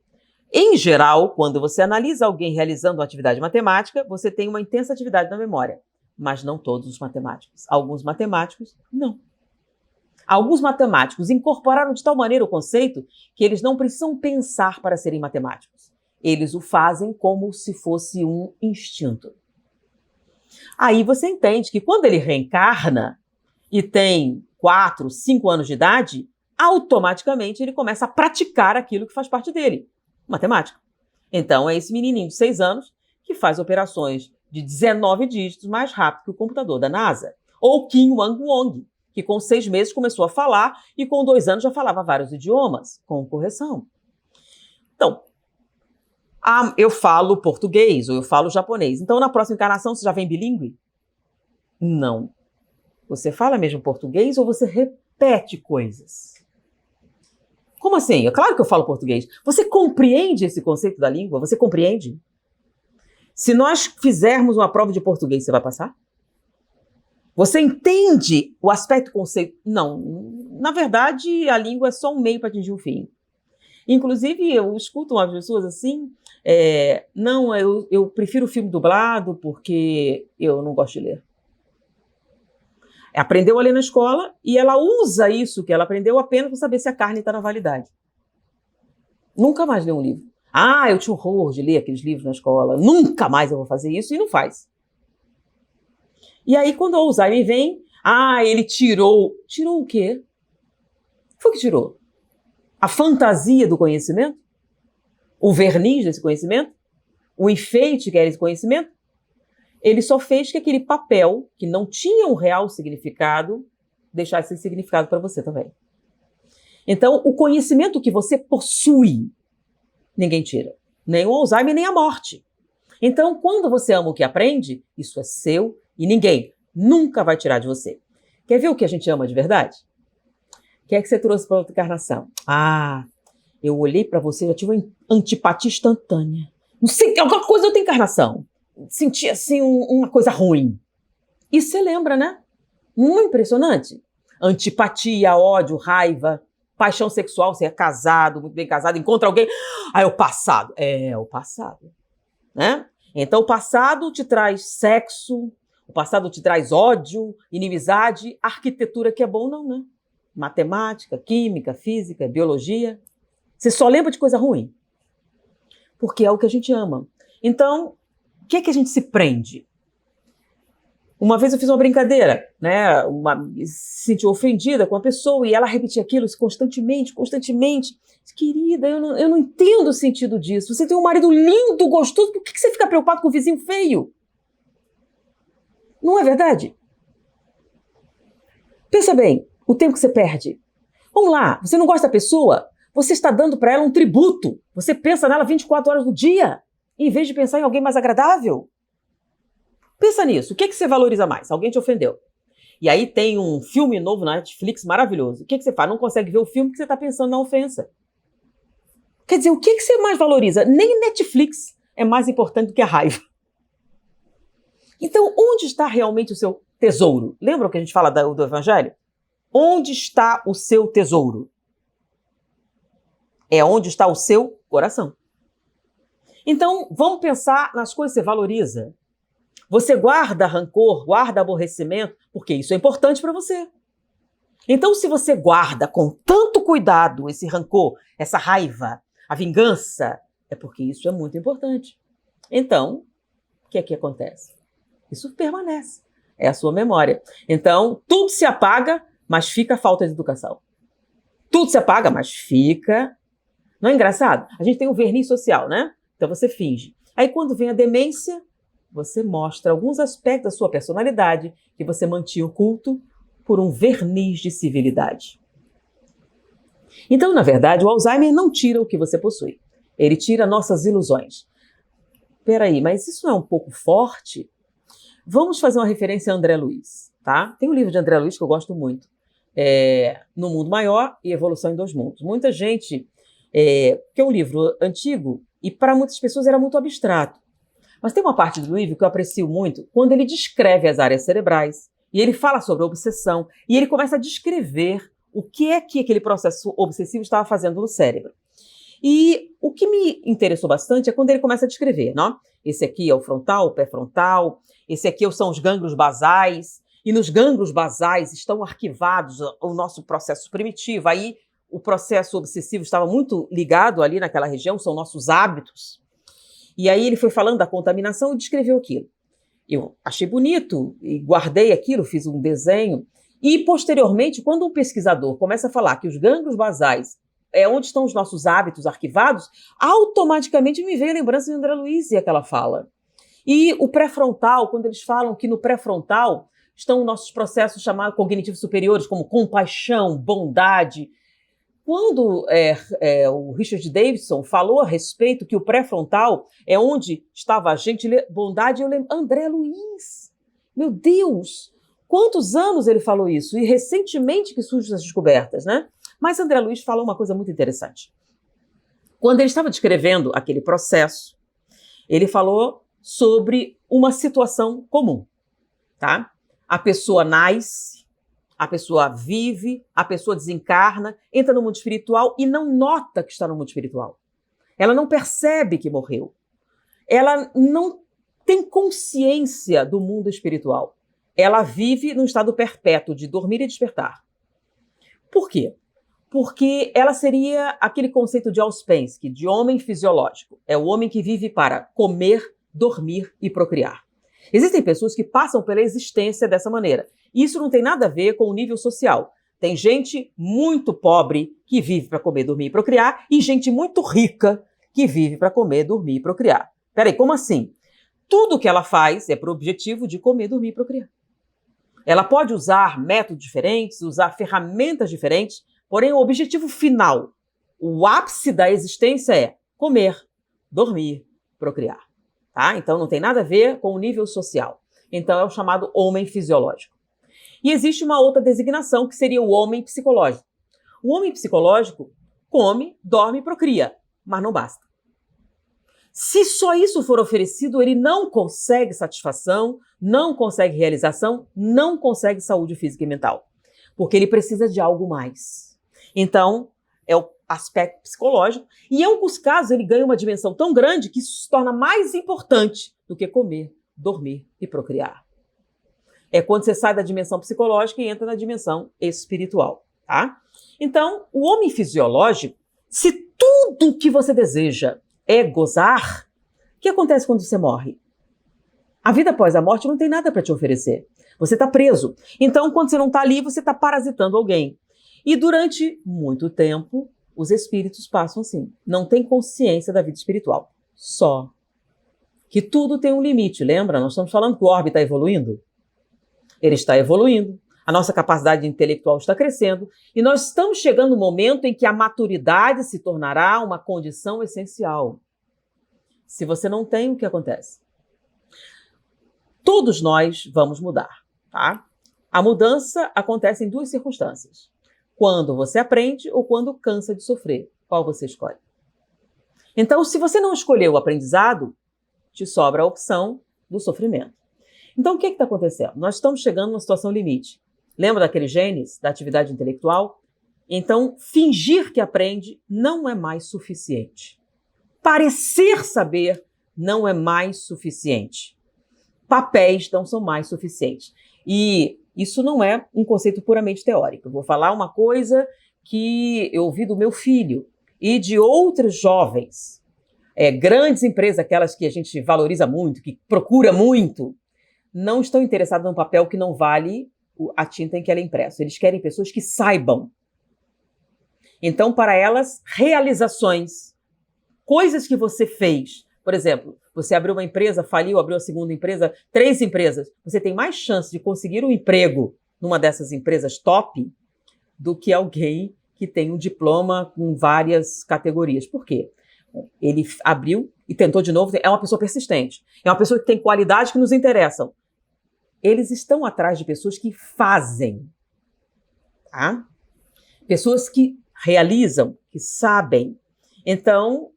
[SPEAKER 1] Em geral, quando você analisa alguém realizando uma atividade matemática, você tem uma intensa atividade na memória. Mas não todos os matemáticos. Alguns matemáticos, não. Alguns matemáticos incorporaram de tal maneira o conceito que eles não precisam pensar para serem matemáticos. Eles o fazem como se fosse um instinto. Aí você entende que quando ele reencarna e tem 4, 5 anos de idade, automaticamente ele começa a praticar aquilo que faz parte dele. Matemática. Então, é esse menininho de 6 anos que faz operações de 19 dígitos mais rápido que o computador da NASA. Ou Kim Wang-Wong, que com 6 meses começou a falar e com 2 anos já falava vários idiomas, com correção. Então, eu falo português ou eu falo japonês. Então, na próxima encarnação, você já vem bilíngue? Não. Você fala mesmo português ou você repete coisas? Como assim? É claro que eu falo português. Você compreende esse conceito da língua? Você compreende? Se nós fizermos uma prova de português, você vai passar? Você entende o aspecto conceito? Não. Na verdade, a língua é só um meio para atingir um fim. Inclusive, eu escuto umas pessoas assim, não, eu prefiro filme dublado porque eu não gosto de ler. Aprendeu a ler na escola e ela usa isso que ela aprendeu apenas para saber se a carne está na validade. Nunca mais leu um livro. Eu tinha horror de ler aqueles livros na escola. Nunca mais eu vou fazer isso e não faz. E aí quando o Alzheimer vem, ele tirou. Tirou o quê? O que foi que tirou? A fantasia do conhecimento? O verniz desse conhecimento? o enfeite que era esse conhecimento, ele só fez que aquele papel, que não tinha um real significado, deixasse esse significado para você também. Então, o conhecimento que você possui, ninguém tira. Nem o Alzheimer, nem a morte. Então, quando você ama o que aprende, isso é seu e ninguém nunca vai tirar de você. Quer ver o que a gente ama de verdade? O que é que você trouxe para outra encarnação? Ah, eu olhei para você e já tive uma antipatia instantânea. Não sei, alguma coisa de outra encarnação. Senti, assim, uma coisa ruim. Isso você lembra, né? Muito impressionante. Antipatia, ódio, raiva, paixão sexual, você é casado, muito bem casado, encontra alguém, é o passado. É o passado, né? Então o passado te traz sexo, o passado te traz ódio, inimizade, arquitetura que é bom não, né? Matemática, química, física, biologia. Você só lembra de coisa ruim. Porque é o que a gente ama. Então, o que é que a gente se prende? Uma vez eu fiz uma brincadeira, né? Se sentiu ofendida com a pessoa e ela repetia aquilo constantemente. Querida, eu não entendo o sentido disso. Você tem um marido lindo, gostoso, por que você fica preocupado com o vizinho feio? Não é verdade? Pensa bem, o tempo que você perde. Vamos lá, você não gosta da pessoa? Você está dando para ela um tributo. Você pensa nela 24 horas do dia, em vez de pensar em alguém mais agradável. Pensa nisso. O que você valoriza mais? Alguém te ofendeu. E aí tem um filme novo na Netflix maravilhoso. O que você faz? Não consegue ver o filme porque você está pensando na ofensa. Quer dizer, o que você mais valoriza? Nem Netflix é mais importante do que a raiva. Então, onde está realmente o seu tesouro? Lembra o que a gente fala do Evangelho? Onde está o seu tesouro? É onde está o seu coração. Então, vamos pensar nas coisas que você valoriza. Você guarda rancor, guarda aborrecimento, porque isso é importante para você. Então, se você guarda com tanto cuidado esse rancor, essa raiva, a vingança, é porque isso é muito importante. Então, o que é que acontece? Isso permanece. É a sua memória. Então, tudo se apaga, mas fica a falta de educação. Tudo se apaga, mas fica... Não é engraçado? A gente tem um verniz social, né? Então você finge. Aí quando vem a demência, você mostra alguns aspectos da sua personalidade que você mantinha oculto por um verniz de civilidade. Então, na verdade, o Alzheimer não tira o que você possui. Ele tira nossas ilusões. Peraí, mas isso não é um pouco forte? Vamos fazer uma referência a André Luiz, tá? Tem um livro de André Luiz que eu gosto muito. No Mundo Maior e Evolução em Dois Mundos. Muita gente... que é um livro antigo e para muitas pessoas era muito abstrato. Mas tem uma parte do livro que eu aprecio muito, quando ele descreve as áreas cerebrais, e ele fala sobre a obsessão, e ele começa a descrever o que é que aquele processo obsessivo estava fazendo no cérebro. E o que me interessou bastante é quando ele começa a descrever, não? Esse aqui é o frontal, o pré-frontal, esse aqui são os gânglios basais, e nos gânglios basais estão arquivados o nosso processo primitivo. Aí o processo obsessivo estava muito ligado ali naquela região, são nossos hábitos. E aí ele foi falando da contaminação e descreveu aquilo. Eu achei bonito e guardei aquilo, fiz um desenho. E, posteriormente, quando um pesquisador começa a falar que os gânglios basais é onde estão os nossos hábitos arquivados, automaticamente me veio a lembrança de André Luiz e aquela fala. E o pré-frontal, quando eles falam que no pré-frontal estão nossos processos chamados cognitivos superiores, como compaixão, bondade. Quando o Richard Davidson falou a respeito que o pré-frontal é onde estava a gente, bondade, eu lembro, André Luiz, meu Deus, quantos anos ele falou isso? E recentemente que surgem as descobertas, né? Mas André Luiz falou uma coisa muito interessante. Quando ele estava descrevendo aquele processo, ele falou sobre uma situação comum, tá? A pessoa nasce, a pessoa vive, a pessoa desencarna, entra no mundo espiritual e não nota que está no mundo espiritual. Ela não percebe que morreu. Ela não tem consciência do mundo espiritual. Ela vive num estado perpétuo de dormir e despertar. Por quê? Porque ela seria aquele conceito de Ouspensky, de homem fisiológico. É o homem que vive para comer, dormir e procriar. Existem pessoas que passam pela existência dessa maneira. Isso não tem nada a ver com o nível social. Tem gente muito pobre que vive para comer, dormir e procriar e gente muito rica que vive para comer, dormir e procriar. Peraí, como assim? Tudo que ela faz é para o objetivo de comer, dormir e procriar. Ela pode usar métodos diferentes, usar ferramentas diferentes, porém o objetivo final, o ápice da existência é comer, dormir, procriar. Tá? Então não tem nada a ver com o nível social. Então é o chamado homem fisiológico. E existe uma outra designação que seria o homem psicológico. O homem psicológico come, dorme e procria, mas não basta. Se só isso for oferecido, ele não consegue satisfação, não consegue realização, não consegue saúde física e mental. Porque ele precisa de algo mais. Então, é o aspecto psicológico. E em alguns casos, ele ganha uma dimensão tão grande que isso se torna mais importante do que comer, dormir e procriar. É quando você sai da dimensão psicológica e entra na dimensão espiritual. Tá? Então, o homem fisiológico, se tudo que você deseja é gozar, o que acontece quando você morre? A vida após a morte não tem nada para te oferecer. Você está preso. Então, quando você não está ali, você está parasitando alguém. E durante muito tempo, os espíritos passam assim. Não tem consciência da vida espiritual. Só que tudo tem um limite, lembra? Nós estamos falando que o orbe está evoluindo. Ele está evoluindo. A nossa capacidade intelectual está crescendo e nós estamos chegando no momento em que a maturidade se tornará uma condição essencial. Se você não tem, o que acontece? Todos nós vamos mudar, tá? A mudança acontece em duas circunstâncias. Quando você aprende ou quando cansa de sofrer. Qual você escolhe? Então, se você não escolheu o aprendizado, te sobra a opção do sofrimento. Então, o que está acontecendo? Nós estamos chegando numa situação limite. Lembra daquele genes da atividade intelectual? Então, fingir que aprende não é mais suficiente. Parecer saber não é mais suficiente. Papéis não são mais suficientes. E isso não é um conceito puramente teórico. Eu vou falar uma coisa que eu ouvi do meu filho e de outros jovens. Grandes empresas, aquelas que a gente valoriza muito, que procura muito, não estão interessadas num papel que não vale a tinta em que ela é impressa. Eles querem pessoas que saibam. Então, para elas, realizações, coisas que você fez. Por exemplo, você abriu uma empresa, faliu, abriu a segunda empresa, 3 empresas. Você tem mais chance de conseguir um emprego numa dessas empresas top do que alguém que tem um diploma com várias categorias. Por quê? Ele abriu e tentou de novo. É uma pessoa persistente. É uma pessoa que tem qualidades que nos interessam. Eles estão atrás de pessoas que fazem, tá? Pessoas que realizam, que sabem. Então,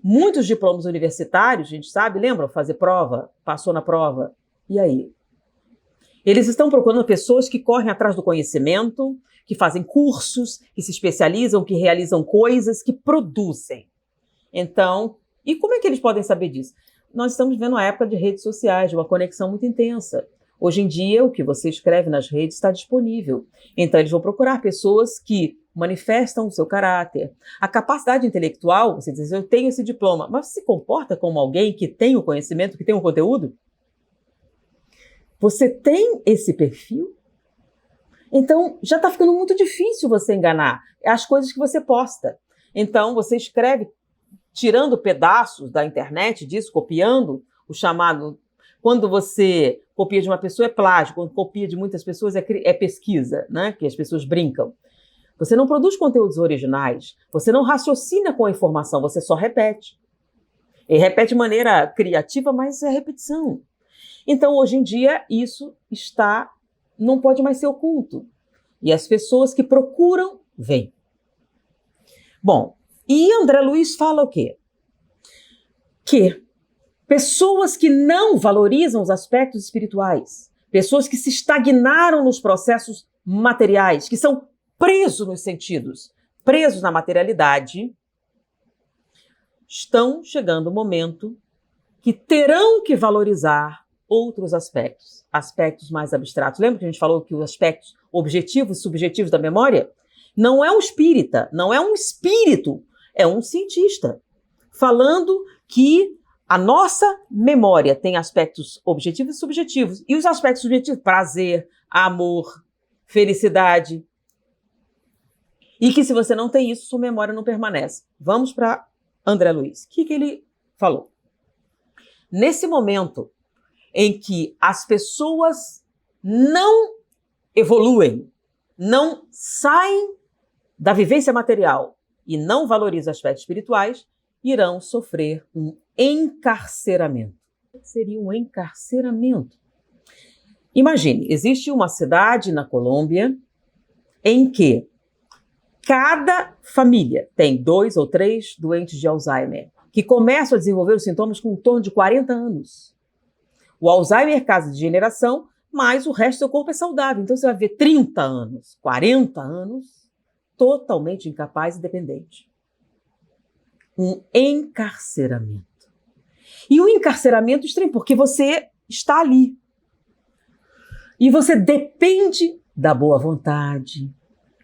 [SPEAKER 1] muitos diplomas universitários, a gente sabe, lembram? Fazer prova, passou na prova. E aí? Eles estão procurando pessoas que correm atrás do conhecimento, que fazem cursos, que se especializam, que realizam coisas, que produzem. Então, e como é que eles podem saber disso? Nós estamos vivendo uma época de redes sociais, de uma conexão muito intensa. Hoje em dia, o que você escreve nas redes está disponível. Então, eles vão procurar pessoas que manifestam o seu caráter. A capacidade intelectual, você diz, eu tenho esse diploma, mas você se comporta como alguém que tem o conhecimento, que tem o conteúdo? Você tem esse perfil? Então, já está ficando muito difícil você enganar as coisas que você posta. Então, você escreve tirando pedaços da internet disso, copiando o chamado... Quando você copia de uma pessoa é plágio, quando copia de muitas pessoas é pesquisa, né? Que as pessoas brincam. Você não produz conteúdos originais, você não raciocina com a informação, você só repete. E repete de maneira criativa, mas é repetição. Então, hoje em dia, isso não pode mais ser oculto. E as pessoas que procuram, vêm. Bom, e André Luiz fala o quê? Que pessoas que não valorizam os aspectos espirituais, pessoas que se estagnaram nos processos materiais, que são presos nos sentidos, presos na materialidade, estão chegando o momento que terão que valorizar outros aspectos, aspectos mais abstratos. Lembra que a gente falou que os aspectos objetivos e subjetivos da memória não é um espírita, não é um espírito, é um cientista, falando que a nossa memória tem aspectos objetivos e subjetivos. E os aspectos subjetivos, prazer, amor, felicidade. E que se você não tem isso, sua memória não permanece. Vamos para André Luiz. O que ele falou? nesse momento em que as pessoas não evoluem, não saem da vivência material e não valorizam aspectos espirituais, irão sofrer um encarceramento. O que seria um encarceramento? Imagine, existe uma cidade na Colômbia em que cada família tem 2 ou 3 doentes de Alzheimer, que começam a desenvolver os sintomas com em torno de 40 anos. O Alzheimer causa degeneração, mas o resto do seu corpo é saudável. Então você vai ver 30 anos, 40 anos, totalmente incapaz e dependente. Um encarceramento. E o encarceramento é estranho, porque você está ali. E você depende da boa vontade,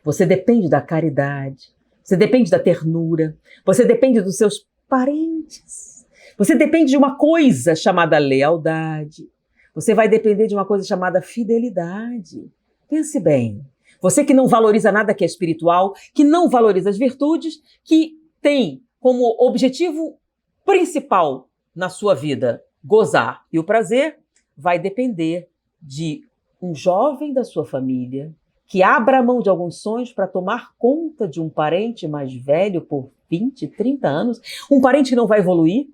[SPEAKER 1] você depende da caridade, você depende da ternura, você depende dos seus parentes, você depende de uma coisa chamada lealdade, você vai depender de uma coisa chamada fidelidade. Pense bem, você que não valoriza nada que é espiritual, que não valoriza as virtudes, que tem como objetivo principal na sua vida gozar e o prazer, vai depender de um jovem da sua família que abra mão de alguns sonhos para tomar conta de um parente mais velho por 20, 30 anos, um parente que não vai evoluir.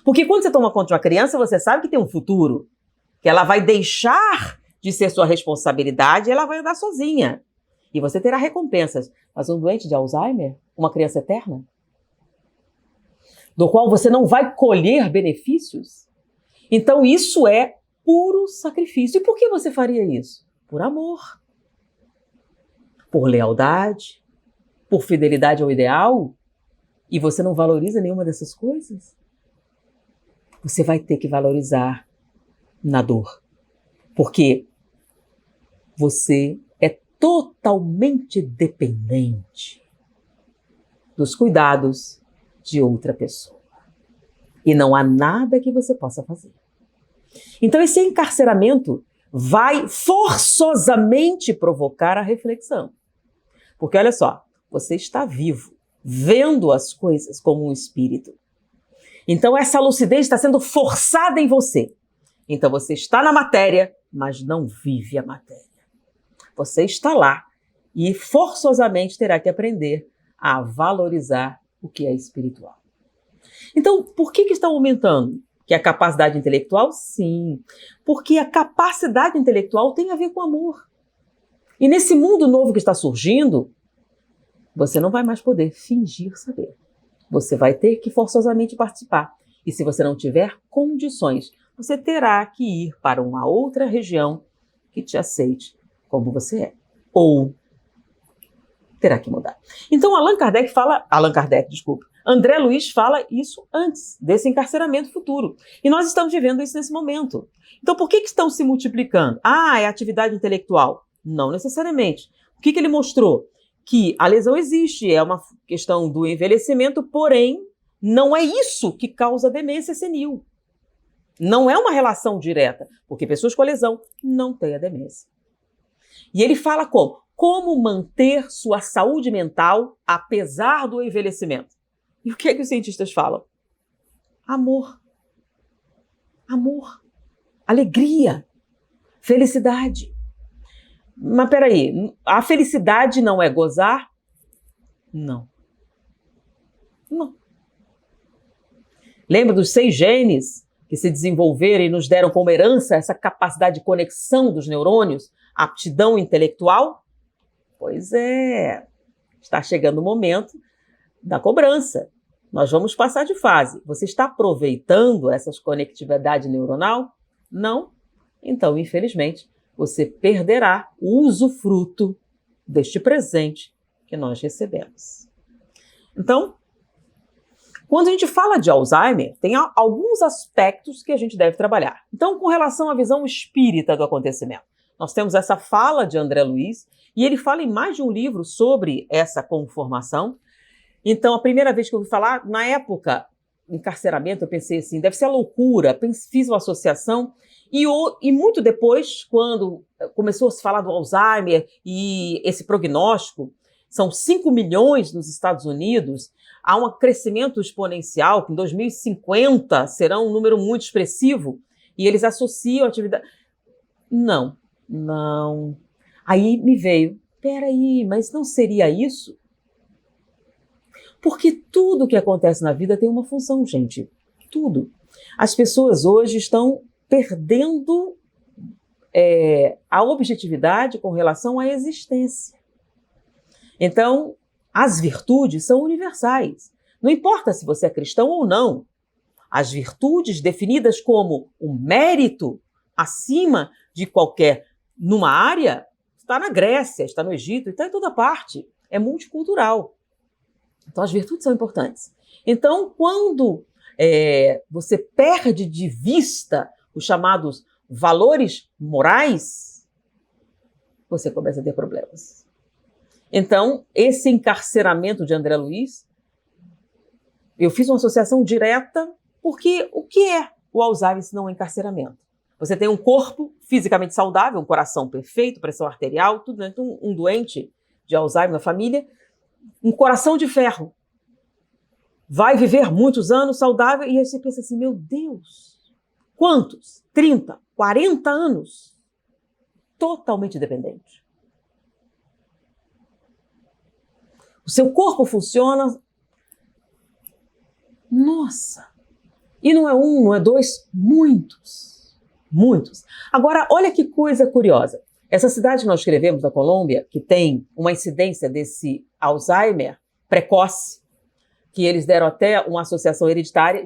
[SPEAKER 1] Porque quando você toma conta de uma criança, você sabe que tem um futuro, que ela vai deixar de ser sua responsabilidade e ela vai andar sozinha. E você terá recompensas. Mas um doente de Alzheimer, uma criança eterna, do qual você não vai colher benefícios, então isso é puro sacrifício. E por que você faria isso? Por amor, por lealdade, por fidelidade ao ideal. E você não valoriza nenhuma dessas coisas? Você vai ter que valorizar na dor. Porque você é totalmente dependente dos cuidados de outra pessoa. E não há nada que você possa fazer. Então esse encarceramento vai forçosamente provocar a reflexão. Porque olha só, você está vivo, vendo as coisas como um espírito. Então essa lucidez está sendo forçada em você. Então você está na matéria, mas não vive a matéria. Você está lá e forçosamente terá que aprender a valorizar o que é espiritual. Então, por que está aumentando? Que a capacidade intelectual? Sim, porque a capacidade intelectual tem a ver com amor. E nesse mundo novo que está surgindo, você não vai mais poder fingir saber. Você vai ter que forçosamente participar. E se você não tiver condições, você terá que ir para uma outra região que te aceite como você é. Ou terá que mudar. Então André Luiz fala isso antes desse encarceramento futuro. E nós estamos vivendo isso nesse momento. Então por que estão se multiplicando? É atividade intelectual? Não necessariamente. O que ele mostrou? Que a lesão existe, é uma questão do envelhecimento, porém, não é isso que causa demência senil. Não é uma relação direta, porque pessoas com a lesão não têm a demência. E ele fala como? Como manter sua saúde mental apesar do envelhecimento. E o que é que os cientistas falam? Amor. Amor. Alegria. Felicidade. Mas peraí, a felicidade não é gozar? Não. Não. Lembra dos 6 genes que se desenvolveram e nos deram como herança essa capacidade de conexão dos neurônios, aptidão intelectual? Pois é, está chegando o momento da cobrança. Nós vamos passar de fase. Você está aproveitando essa conectividade neuronal? Não? Então, infelizmente, você perderá o usufruto deste presente que nós recebemos. Então, quando a gente fala de Alzheimer, tem alguns aspectos que a gente deve trabalhar. Então, com relação à visão espírita do acontecimento, nós temos essa fala de André Luiz, e ele fala em mais de um livro sobre essa conformação. Então, a primeira vez que eu ouvi falar, na época, encarceramento, eu pensei assim, deve ser loucura, fiz uma associação, e muito depois, quando começou a se falar do Alzheimer e esse prognóstico, são 5 milhões nos Estados Unidos, há um crescimento exponencial, que em 2050 será um número muito expressivo, e eles associam a atividade... Não. Aí me veio, peraí, mas não seria isso? Porque tudo que acontece na vida tem uma função, gente. Tudo. As pessoas hoje estão perdendo a objetividade com relação à existência. Então, as virtudes são universais. Não importa se você é cristão ou não. As virtudes definidas como o mérito acima de qualquer, numa área, está na Grécia, está no Egito, está em toda parte. É multicultural. Então, as virtudes são importantes. Então, quando você perde de vista os chamados valores morais, você começa a ter problemas. Então, esse encarceramento de André Luiz, eu fiz uma associação direta, porque o que é o Alzheimer se não um encarceramento? Você tem um corpo fisicamente saudável, um coração perfeito, pressão arterial, tudo, né? Então, um doente de Alzheimer na família, um coração de ferro, vai viver muitos anos saudável, e aí você pensa assim, meu Deus, quantos? 30, 40 anos, totalmente dependente. O seu corpo funciona, nossa, e não é um, não é dois, muitos. Agora, olha que coisa curiosa. Essa cidade que nós escrevemos, da Colômbia, que tem uma incidência desse Alzheimer precoce, que eles deram até uma associação hereditária,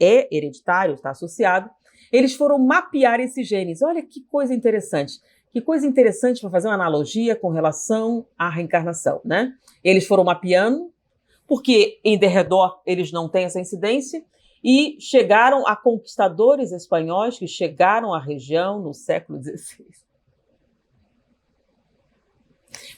[SPEAKER 1] é hereditário, está associado, eles foram mapear esses genes. Olha que coisa interessante. Que coisa interessante para fazer uma analogia com relação à reencarnação, né? Eles foram mapeando, porque em derredor eles não têm essa incidência, e chegaram a conquistadores espanhóis que chegaram à região no século XVI.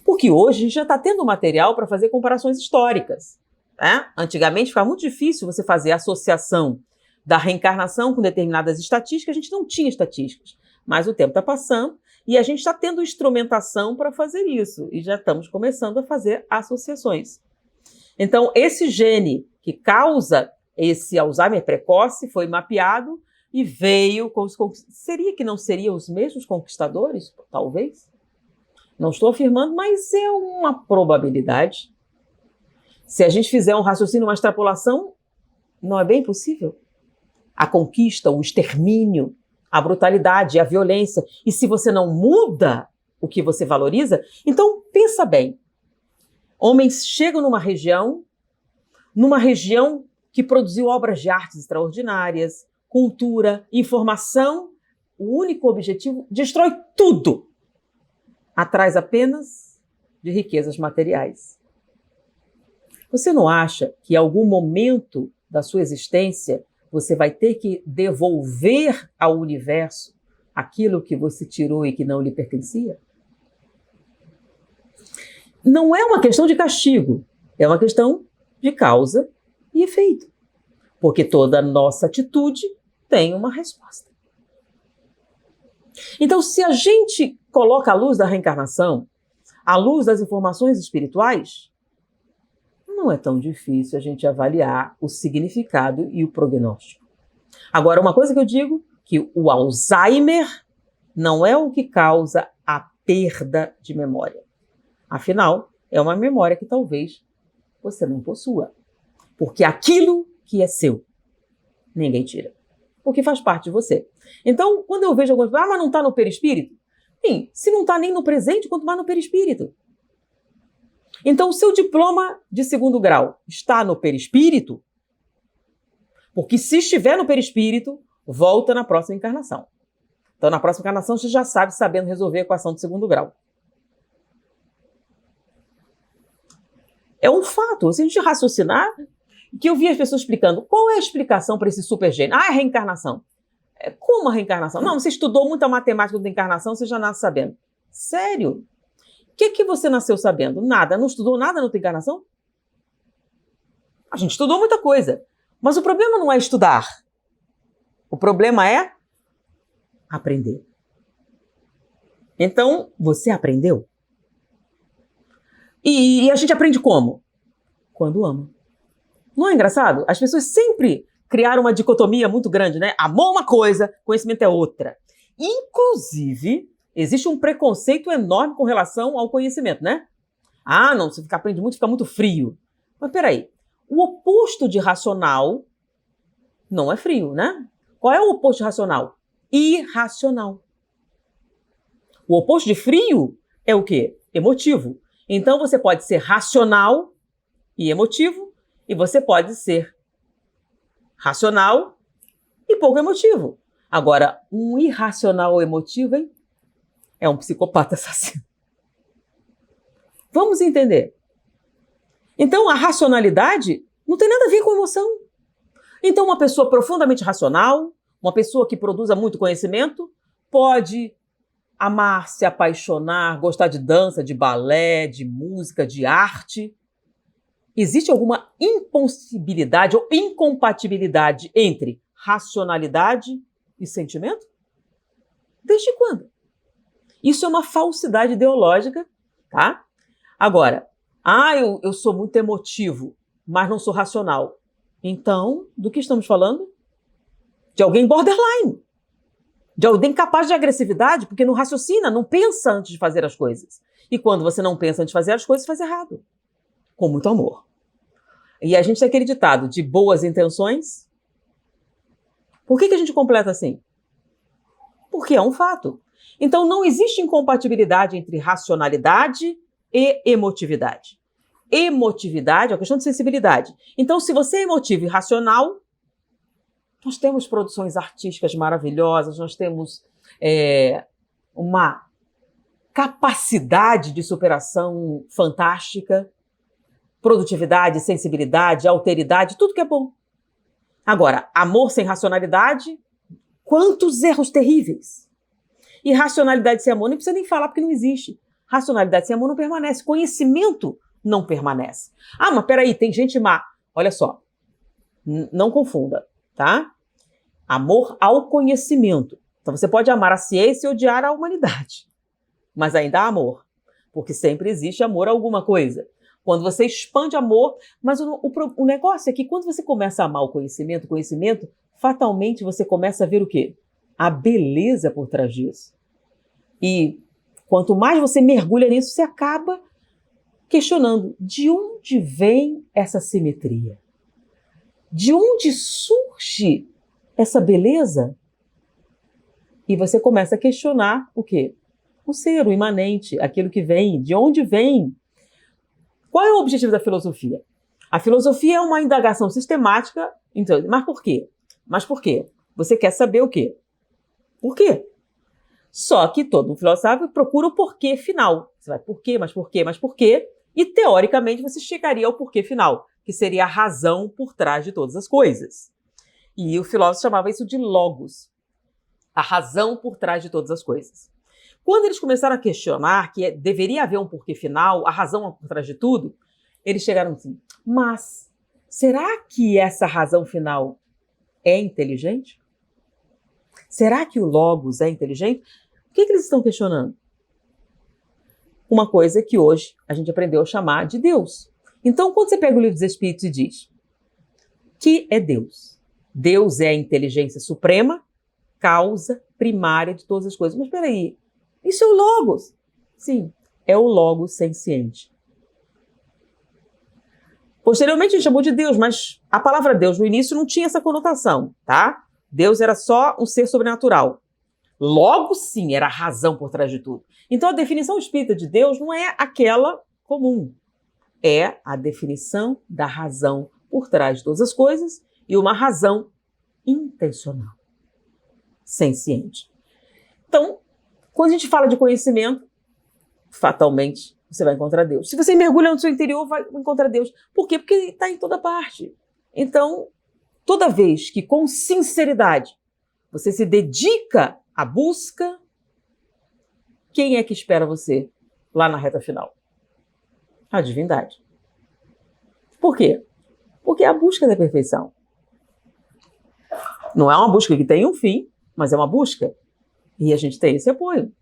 [SPEAKER 1] Porque hoje a gente já está tendo material para fazer comparações históricas. Né? Antigamente ficava muito difícil você fazer associação da reencarnação com determinadas estatísticas, a gente não tinha estatísticas. Mas o tempo está passando e a gente está tendo instrumentação para fazer isso. E já estamos começando a fazer associações. Então, esse gene que causa esse Alzheimer precoce foi mapeado e veio com os... Seria que não seriam os mesmos conquistadores? Talvez. Não estou afirmando, mas é uma probabilidade. Se a gente fizer um raciocínio, uma extrapolação, não é bem possível? A conquista, o extermínio, a brutalidade, a violência. E se você não muda o que você valoriza, então pensa bem. Homens chegam numa região que produziu obras de artes extraordinárias, cultura, informação. O único objetivo, destrói tudo. Atrás apenas de riquezas materiais. Você não acha que em algum momento da sua existência você vai ter que devolver ao universo aquilo que você tirou e que não lhe pertencia? Não é uma questão de castigo, é uma questão de causa e efeito. Porque toda nossa atitude tem uma resposta. Então, se a gente coloca a luz da reencarnação, a luz das informações espirituais, não é tão difícil a gente avaliar o significado e o prognóstico. Agora, uma coisa que eu digo, que o Alzheimer não é o que causa a perda de memória. Afinal, é uma memória que talvez você não possua. Porque aquilo que é seu, ninguém tira. Porque faz parte de você. Então, quando eu vejo algumas pessoas, mas não está no perispírito? Sim, se não está nem no presente, quanto mais no perispírito. Então, o seu diploma de 2º grau está no perispírito? Porque se estiver no perispírito, volta na próxima encarnação. Então, na próxima encarnação, você já sabe, sabendo resolver a equação de 2º grau. É um fato. Se a gente raciocinar, que eu vi as pessoas explicando, qual é a explicação para esse supergênio? Ah, é reencarnação. Como a reencarnação? Não, você estudou muita matemática da encarnação, você já nasce sabendo. Sério? O que você nasceu sabendo? Nada. Não estudou nada na tua encarnação? A gente estudou muita coisa. Mas o problema não é estudar. O problema é aprender. Então, você aprendeu? E a gente aprende como? Quando ama. Não é engraçado? As pessoas sempre criaram uma dicotomia muito grande, né? Amor é uma coisa, conhecimento é outra. Inclusive, existe um preconceito enorme com relação ao conhecimento, né? Ah, não, se aprende muito, fica muito frio. Mas peraí, o oposto de racional não é frio, né? Qual é o oposto de racional? Irracional. O oposto de frio é o quê? Emotivo. Então você pode ser racional e emotivo, e você pode ser racional e pouco emotivo. Agora, um irracional emotivo, hein? É um psicopata assassino. Vamos entender. Então, a racionalidade não tem nada a ver com emoção. Então, uma pessoa profundamente racional, uma pessoa que produza muito conhecimento, pode amar, se apaixonar, gostar de dança, de balé, de música, de arte. Existe alguma impossibilidade ou incompatibilidade entre racionalidade e sentimento? Desde quando? Isso é uma falsidade ideológica, tá? Agora, eu sou muito emotivo, mas não sou racional. Então, do que estamos falando? De alguém borderline. De alguém capaz de agressividade, porque não raciocina, não pensa antes de fazer as coisas. E quando você não pensa antes de fazer as coisas, faz errado. Com muito amor. E a gente tem aquele ditado de boas intenções. Por que a gente completa assim? Porque é um fato. Então, não existe incompatibilidade entre racionalidade e emotividade. Emotividade é uma questão de sensibilidade. Então, se você é emotivo e racional, nós temos produções artísticas maravilhosas, nós temos uma capacidade de superação fantástica, produtividade, sensibilidade, alteridade, tudo que é bom. Agora, amor sem racionalidade, quantos erros terríveis. E racionalidade sem amor, nem precisa nem falar porque não existe. Racionalidade sem amor não permanece. Conhecimento não permanece. Ah, mas peraí, tem gente má. Olha só, não confunda, tá? Amor ao conhecimento. Então você pode amar a ciência e odiar a humanidade. Mas ainda há amor. Porque sempre existe amor a alguma coisa. Quando você expande amor, mas o negócio é que quando você começa a amar o conhecimento, fatalmente você começa a ver o quê? A beleza por trás disso. E quanto mais você mergulha nisso, você acaba questionando de onde vem essa simetria? De onde surge essa beleza? E você começa a questionar o quê? O ser, o imanente, aquilo que vem, de onde vem? Qual é o objetivo da filosofia? A filosofia é uma indagação sistemática. Então, mas por quê? Mas por quê? Você quer saber o quê? Por quê? Só que todo um filósofo procura o porquê final. Você vai por quê, mas por quê, mas por quê? E, teoricamente, você chegaria ao porquê final, que seria a razão por trás de todas as coisas. E o filósofo chamava isso de logos, a razão por trás de todas as coisas. Quando eles começaram a questionar que deveria haver um porquê final, a razão por trás de tudo, eles chegaram assim, mas será que essa razão final é inteligente? Será que o logos é inteligente? O que eles estão questionando? Uma coisa que hoje a gente aprendeu a chamar de Deus. Então, quando você pega o livro dos Espíritos e diz que é Deus, Deus é a inteligência suprema, causa primária de todas as coisas. Mas espera aí, isso é o logos. Sim, é o logos senciente. Posteriormente a gente chamou de Deus, mas a palavra Deus no início não tinha essa conotação, tá? Deus era só um ser sobrenatural. Logo, sim, era a razão por trás de tudo. Então a definição espírita de Deus não é aquela comum. É a definição da razão por trás de todas as coisas e uma razão intencional, senciente. Então, quando a gente fala de conhecimento, fatalmente você vai encontrar Deus. Se você mergulha no seu interior, vai encontrar Deus. Por quê? Porque ele está em toda parte. Então, toda vez que com sinceridade você se dedica à busca, quem é que espera você lá na reta final? A divindade. Por quê? Porque é a busca da perfeição. Não é uma busca que tem um fim, mas é uma busca. E a gente tem esse apoio.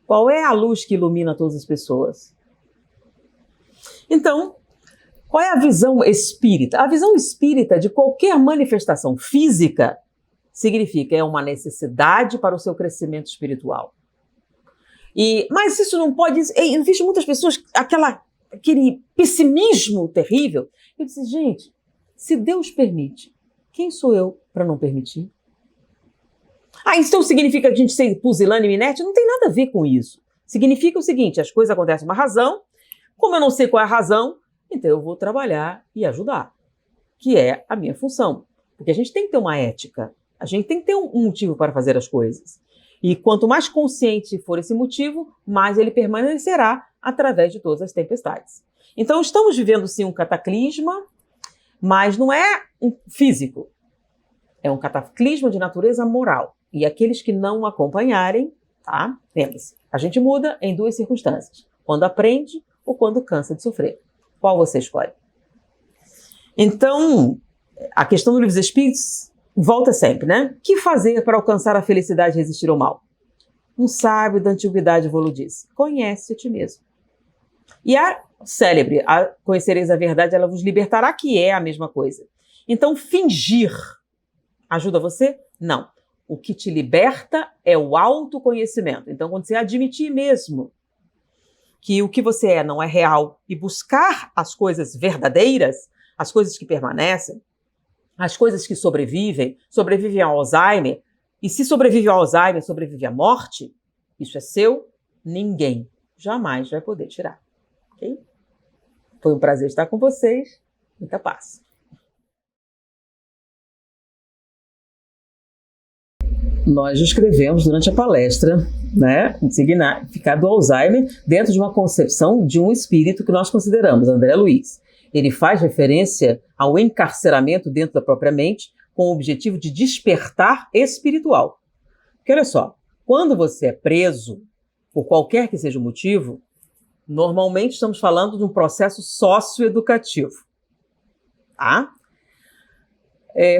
[SPEAKER 1] Qual é a luz que ilumina todas as pessoas? Então, qual é a visão espírita? A visão espírita de qualquer manifestação física significa é uma necessidade para o seu crescimento espiritual. Mas isso não pode... Eu vejo muitas pessoas, aquele pessimismo terrível. Eu disse, gente, se Deus permite, quem sou eu para não permitir? Então significa que a gente ser pusilânime e inerte? Não tem nada a ver com isso. Significa o seguinte, as coisas acontecem por uma razão, como eu não sei qual é a razão, então eu vou trabalhar e ajudar, que é a minha função. Porque a gente tem que ter uma ética, a gente tem que ter um motivo para fazer as coisas. E quanto mais consciente for esse motivo, mais ele permanecerá através de todas as tempestades. Então estamos vivendo sim um cataclisma, mas não é um físico, é um cataclisma de natureza moral. E aqueles que não acompanharem, tá? Lembre-se, a gente muda em duas circunstâncias, quando aprende ou quando cansa de sofrer. Qual você escolhe? Então, a questão do livro dos Espíritos volta sempre, né? O que fazer para alcançar a felicidade e resistir ao mal? Um sábio da antiguidade vos disse, conhece a ti mesmo. E a célebre, a conhecereis a verdade, ela vos libertará, que é a mesma coisa. Então, fingir ajuda você? Não. O que te liberta é o autoconhecimento. Então, quando você admitir mesmo que o que você é não é real e buscar as coisas verdadeiras, as coisas que permanecem, as coisas que sobrevivem ao Alzheimer, e se sobrevive ao Alzheimer, sobrevive à morte, isso é seu, ninguém jamais vai poder tirar. Ok? Foi um prazer estar com vocês. Muita paz. Nós descrevemos durante a palestra, né, o significado do Alzheimer dentro de uma concepção de um espírito que nós consideramos, André Luiz. Ele faz referência ao encarceramento dentro da própria mente com o objetivo de despertar espiritual. Porque olha só, quando você é preso, por qualquer que seja o motivo, normalmente estamos falando de um processo socioeducativo. Tá?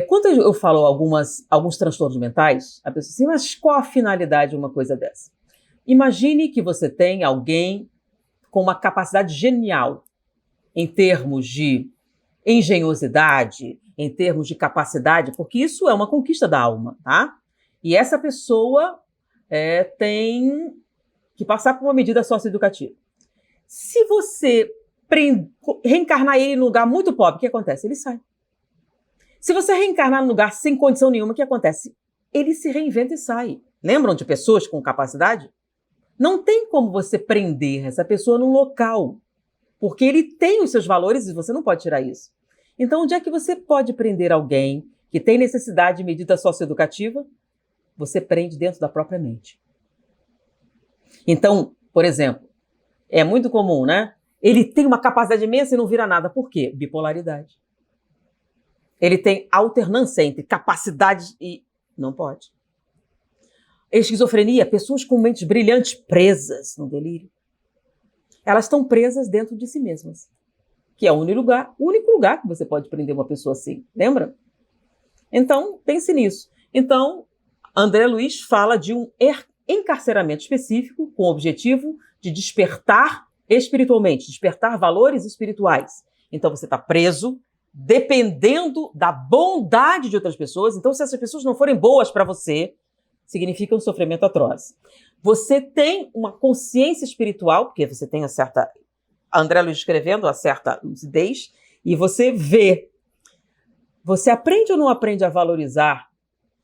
[SPEAKER 1] Quando eu falo alguns transtornos mentais, a pessoa diz assim, mas qual a finalidade de uma coisa dessa? Imagine que você tem alguém com uma capacidade genial em termos de engenhosidade, em termos de capacidade, porque isso é uma conquista da alma, tá? E essa pessoa tem que passar por uma medida socioeducativa. Se você reencarnar ele num lugar muito pobre, o que acontece? Ele sai. Se você reencarnar num lugar sem condição nenhuma, o que acontece? Ele se reinventa e sai. Lembram de pessoas com capacidade? Não tem como você prender essa pessoa num local, porque ele tem os seus valores e você não pode tirar isso. Então, onde é que você pode prender alguém que tem necessidade de medida socioeducativa? Você prende dentro da própria mente. Então, por exemplo, é muito comum, né? Ele tem uma capacidade imensa e não vira nada. Por quê? Bipolaridade. Ele tem alternância entre capacidade e... Não pode. Esquizofrenia, pessoas com mentes brilhantes presas no delírio. Elas estão presas dentro de si mesmas. Que é o único lugar que você pode prender uma pessoa assim. Lembra? Então, pense nisso. Então, André Luiz fala de um encarceramento específico com o objetivo de despertar espiritualmente, despertar valores espirituais. Então, você está preso dependendo da bondade de outras pessoas. Então, se essas pessoas não forem boas para você, significa um sofrimento atroz. Você tem uma consciência espiritual, porque você tem André Luiz escrevendo, uma certa lucidez, e você vê. Você aprende ou não aprende a valorizar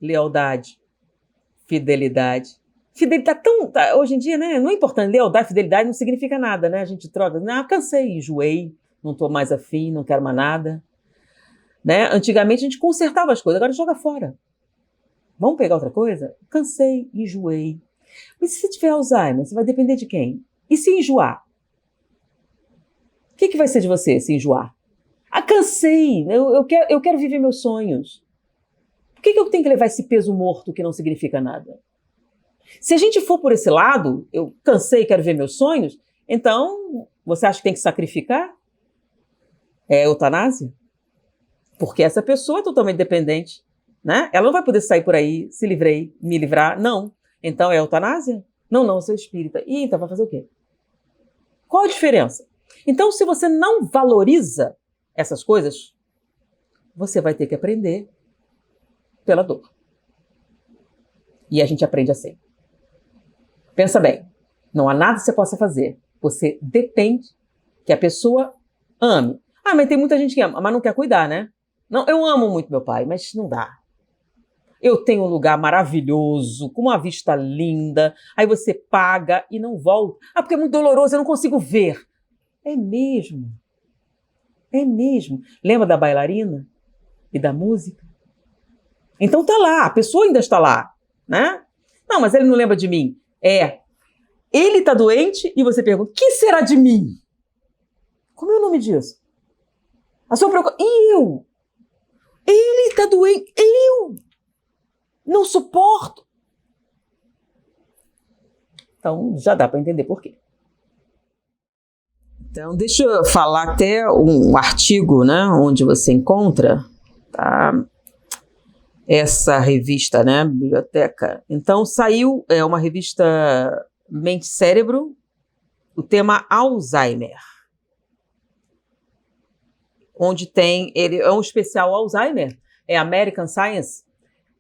[SPEAKER 1] lealdade, fidelidade? Fidelidade hoje em dia, né? Não é importante. Lealdade, fidelidade não significa nada, né? A gente troca. Não, cansei, enjoei, não estou mais afim, não quero mais nada. Né? Antigamente a gente consertava as coisas, agora joga fora. Vamos pegar outra coisa? Cansei, enjoei. Mas se você tiver Alzheimer, você vai depender de quem? E se enjoar? O que vai ser de você se enjoar? Cansei, eu quero viver meus sonhos. Por que eu tenho que levar esse peso morto que não significa nada? Se a gente for por esse lado, eu cansei, quero ver meus sonhos, então você acha que tem que sacrificar? É eutanásia? Porque essa pessoa é totalmente dependente, né? Ela não vai poder sair por aí, me livrar, não. Então é eutanásia? Não, eu sou espírita. Então vai fazer o quê? Qual a diferença? Então, se você não valoriza essas coisas, você vai ter que aprender pela dor. E a gente aprende assim. Pensa bem, não há nada que você possa fazer. Você depende que a pessoa ame. Ah, mas tem muita gente que ama, mas não quer cuidar, né? Não, eu amo muito meu pai, mas não dá. Eu tenho um lugar maravilhoso, com uma vista linda, aí você paga e não volta. Ah, porque é muito doloroso, eu não consigo ver. É mesmo. É mesmo. Lembra da bailarina e da música? Então tá lá, a pessoa ainda está lá, né? Não, mas ele não lembra de mim. Ele tá doente e você pergunta, o que será de mim? Como é o nome disso? A sua preocupação, e eu? Ele tá doente, eu? Não suporto. Então, já dá para entender por quê. Então, deixa eu falar até um artigo, né, onde você encontra, tá, essa revista, né, Biblioteca. Então, saiu uma revista Mente e Cérebro, o tema Alzheimer, onde ele é um especial Alzheimer, é American Science,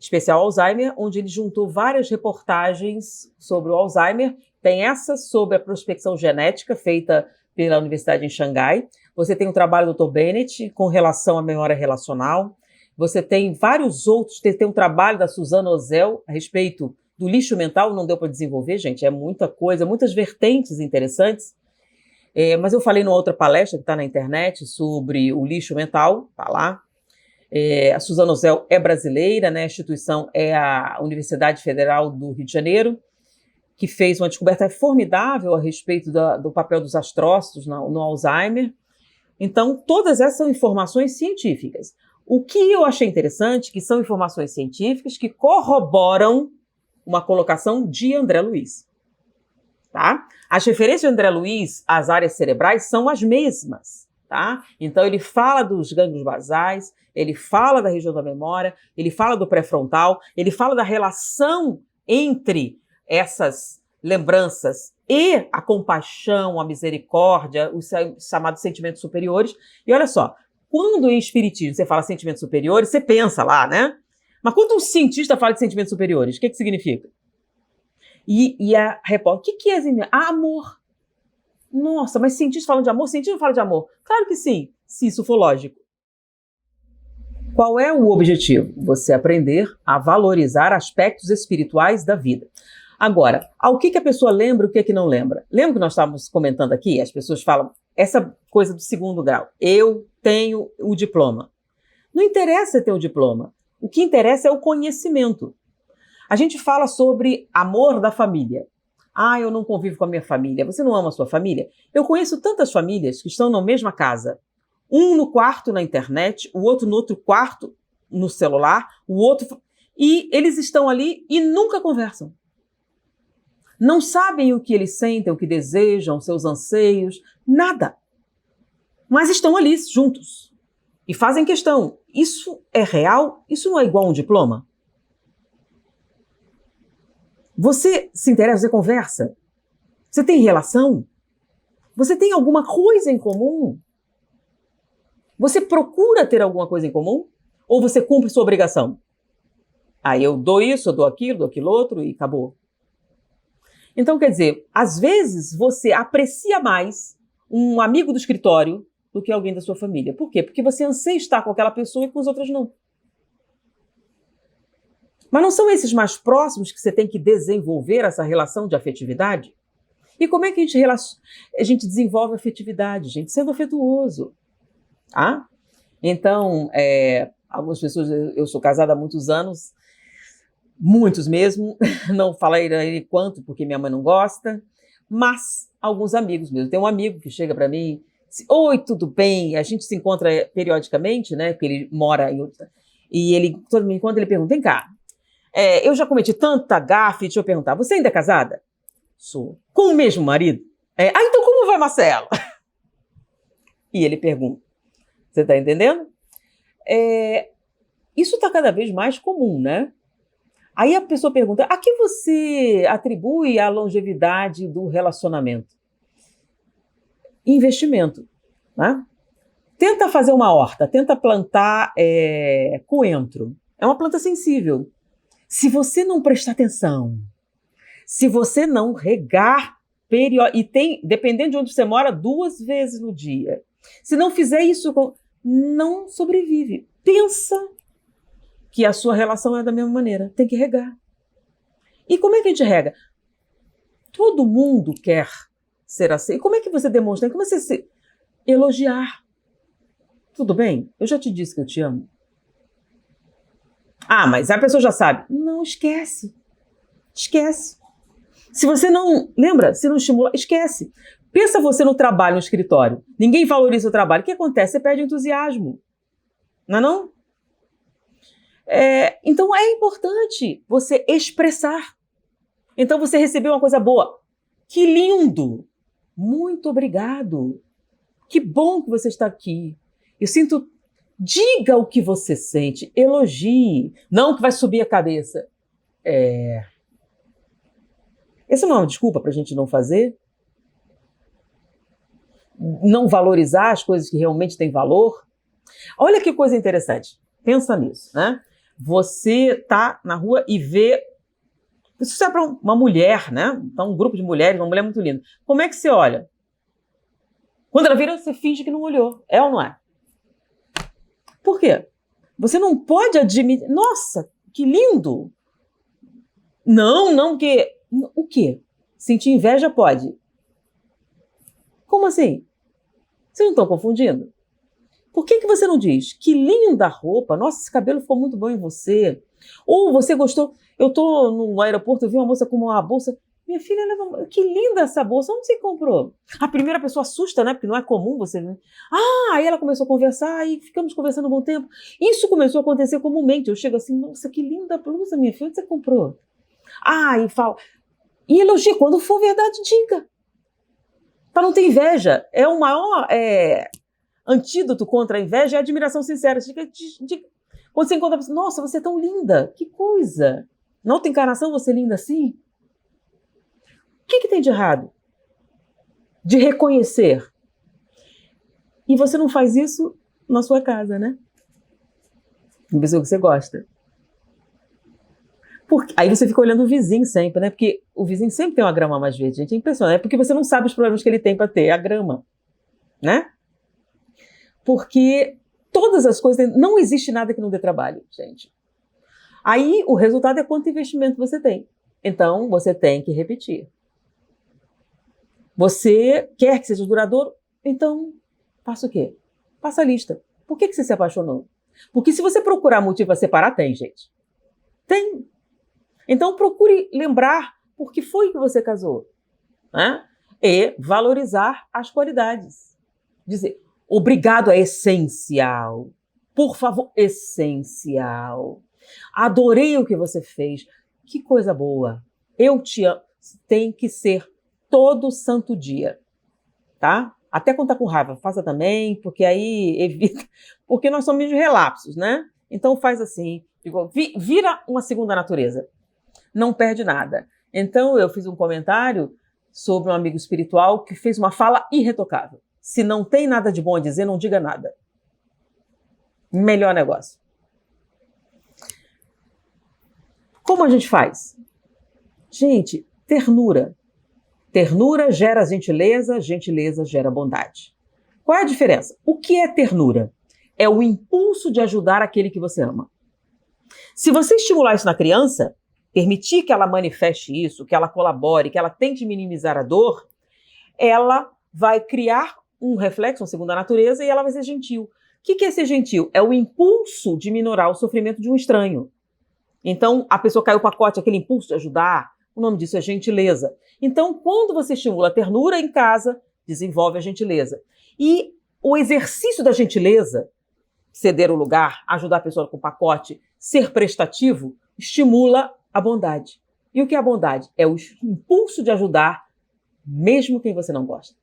[SPEAKER 1] especial Alzheimer, onde ele juntou várias reportagens sobre o Alzheimer. Tem essa sobre a prospecção genética feita pela Universidade em Xangai. Você tem o trabalho do Dr. Bennett com relação à memória relacional. Você tem vários outros. Tem um trabalho da Suzana Ozel a respeito do lixo mental. Não deu para desenvolver, gente. É muita coisa, muitas vertentes interessantes. Mas eu falei numa outra palestra que está na internet sobre o lixo mental. Está lá. A Suzana Ozel é brasileira, né? A instituição é a Universidade Federal do Rio de Janeiro, que fez uma descoberta formidável a respeito do papel dos astrócitos no Alzheimer. Então, todas essas são informações científicas. O que eu achei interessante, que são informações científicas que corroboram uma colocação de André Luiz. Tá? As referências de André Luiz às áreas cerebrais são as mesmas. Tá? Então, ele fala dos gânglios basais, ele fala da região da memória, ele fala do pré-frontal, ele fala da relação entre essas lembranças e a compaixão, a misericórdia, os chamados sentimentos superiores. E olha só, quando em espiritismo você fala sentimentos superiores, você pensa lá, né? Mas quando um cientista fala de sentimentos superiores, o que significa? E a repórter, o que é amor? Nossa, mas cientistas falam de amor? Cientista não fala de amor? Claro que sim, se isso for lógico. Qual é o objetivo? Você aprender a valorizar aspectos espirituais da vida. Agora, ao que a pessoa lembra e o que não lembra? Lembra que nós estávamos comentando aqui? As pessoas falam essa coisa do segundo grau. Eu tenho o diploma. Não interessa ter o diploma. O que interessa é o conhecimento. A gente fala sobre amor da família. Ah, eu não convivo com a minha família. Você não ama a sua família? Eu conheço tantas famílias que estão na mesma casa. Um no quarto na internet, o outro no outro quarto no celular, o outro... E eles estão ali e nunca conversam. Não sabem o que eles sentem, o que desejam, seus anseios, nada. Mas estão ali juntos e fazem questão. Isso é real? Isso não é igual a um diploma? Você se interessa, você conversa? Você tem relação? Você tem alguma coisa em comum? Você procura ter alguma coisa em comum? Ou você cumpre sua obrigação? Eu dou isso, eu dou aquilo outro e acabou. Então, quer dizer, às vezes você aprecia mais um amigo do escritório do que alguém da sua família. Por quê? Porque você anseia estar com aquela pessoa e com os outros não. Mas não são esses mais próximos que você tem que desenvolver essa relação de afetividade? E como é que a gente desenvolve afetividade, gente? Sendo afetuoso. Tá? Então, algumas pessoas, eu sou casada há muitos anos, muitos mesmo, não falei quanto porque minha mãe não gosta, mas alguns amigos mesmo. Tem um amigo que chega para mim, oi, tudo bem? A gente se encontra periodicamente, né? Porque ele mora em outra. E ele, todo mundo encontra, ele pergunta, vem cá, eu já cometi tanta gafe, deixa eu perguntar, você ainda é casada? Sou. Com o mesmo marido? Então como vai, Marcelo? E ele pergunta, você está entendendo? Isso está cada vez mais comum, né? Aí a pessoa pergunta, a que você atribui a longevidade do relacionamento? investimento, né? Tenta fazer uma horta, tenta plantar coentro. É uma planta sensível. Se você não prestar atenção, se você não regar e dependendo de onde você mora, 2 vezes no dia. Se não fizer isso, não sobrevive. Pensa que a sua relação é da mesma maneira. Tem que regar. E como é que a gente rega? Todo mundo quer ser assim. E como é que você demonstra? Como você se elogiar? Tudo bem? Eu já te disse que eu te amo. Ah, mas a pessoa já sabe. Não, esquece. Esquece. Se você não, lembra, se não estimula, esquece. Pensa você no trabalho, no escritório. Ninguém valoriza o trabalho. O que acontece? Você perde entusiasmo. Não é não? Então é importante você expressar. Então você recebeu uma coisa boa. Que lindo! Muito obrigado. Que bom que você está aqui. Eu sinto... Diga o que você sente. Elogie. Não que vai subir a cabeça. Essa não é uma desculpa para a gente não fazer? Não valorizar as coisas que realmente têm valor? Olha que coisa interessante. Pensa nisso, né? Você tá na rua e vê... Isso é para uma mulher, né? Então, um grupo de mulheres, uma mulher muito linda. Como é que você olha? Quando ela vira, você finge que não olhou. É ou não é? Por quê? Você não pode admitir... Nossa, que lindo! Não, que... O quê? Sentir inveja pode. Como assim? Vocês não estão confundindo? Por que você não diz? Que linda roupa! Nossa, esse cabelo ficou muito bom em você. Ou você gostou... Eu estou no aeroporto, eu vi uma moça com uma bolsa... Minha filha leva... Que linda essa bolsa! Onde você comprou? A primeira pessoa assusta, né? Porque não é comum você... Aí ela começou a conversar e ficamos conversando um bom tempo. Isso começou a acontecer comumente. Eu chego assim, nossa, que linda blusa, minha filha. Onde você comprou? E falo... E elogie. Quando for verdade, diga. Para não ter inveja. É o maior antídoto contra a inveja, é a admiração sincera. Diga. Quando você encontra a pessoa, nossa, você é tão linda. Que coisa. Na outra encarnação você é linda assim? O que tem de errado? De reconhecer. E você não faz isso na sua casa, né? Uma pessoa que você gosta. Aí você fica olhando o vizinho sempre, né? Porque o vizinho sempre tem uma grama mais verde, gente. É impressionante. É porque você não sabe os problemas que ele tem para ter a grama, né? Porque todas as coisas... Não existe nada que não dê trabalho, gente. Aí o resultado é quanto investimento você tem. Então, você tem que repetir. Você quer que seja duradouro? Então, faça o quê? Faça a lista. Por que você se apaixonou? Porque se você procurar motivo para separar, tem, gente. Tem. Então, procure lembrar por que foi que você casou, né? E valorizar as qualidades. Dizer, obrigado é essencial. Por favor, essencial. Adorei o que você fez. Que coisa boa. Eu te amo. Tem que ser todo santo dia, tá? Até quando tá com raiva, faça também, porque aí evita... Porque nós somos de relapsos, né? Então faz assim, vira uma segunda natureza. Não perde nada. Então eu fiz um comentário sobre um amigo espiritual que fez uma fala irretocável. Se não tem nada de bom a dizer, não diga nada. Melhor negócio. Como a gente faz? Gente, ternura. Ternura gera gentileza, gentileza gera bondade. Qual é a diferença? O que é ternura? É o impulso de ajudar aquele que você ama. Se você estimular isso na criança, permitir que ela manifeste isso, que ela colabore, que ela tente minimizar a dor, ela vai criar um reflexo, uma segunda natureza, e ela vai ser gentil. O que é ser gentil? É o impulso de minorar o sofrimento de um estranho. Então, a pessoa caiu o pacote, aquele impulso de ajudar, o nome disso é gentileza. Então, quando você estimula a ternura em casa, desenvolve a gentileza. E o exercício da gentileza, ceder o lugar, ajudar a pessoa com o pacote, ser prestativo, estimula a bondade. E o que é a bondade? É o impulso de ajudar, mesmo quem você não gosta.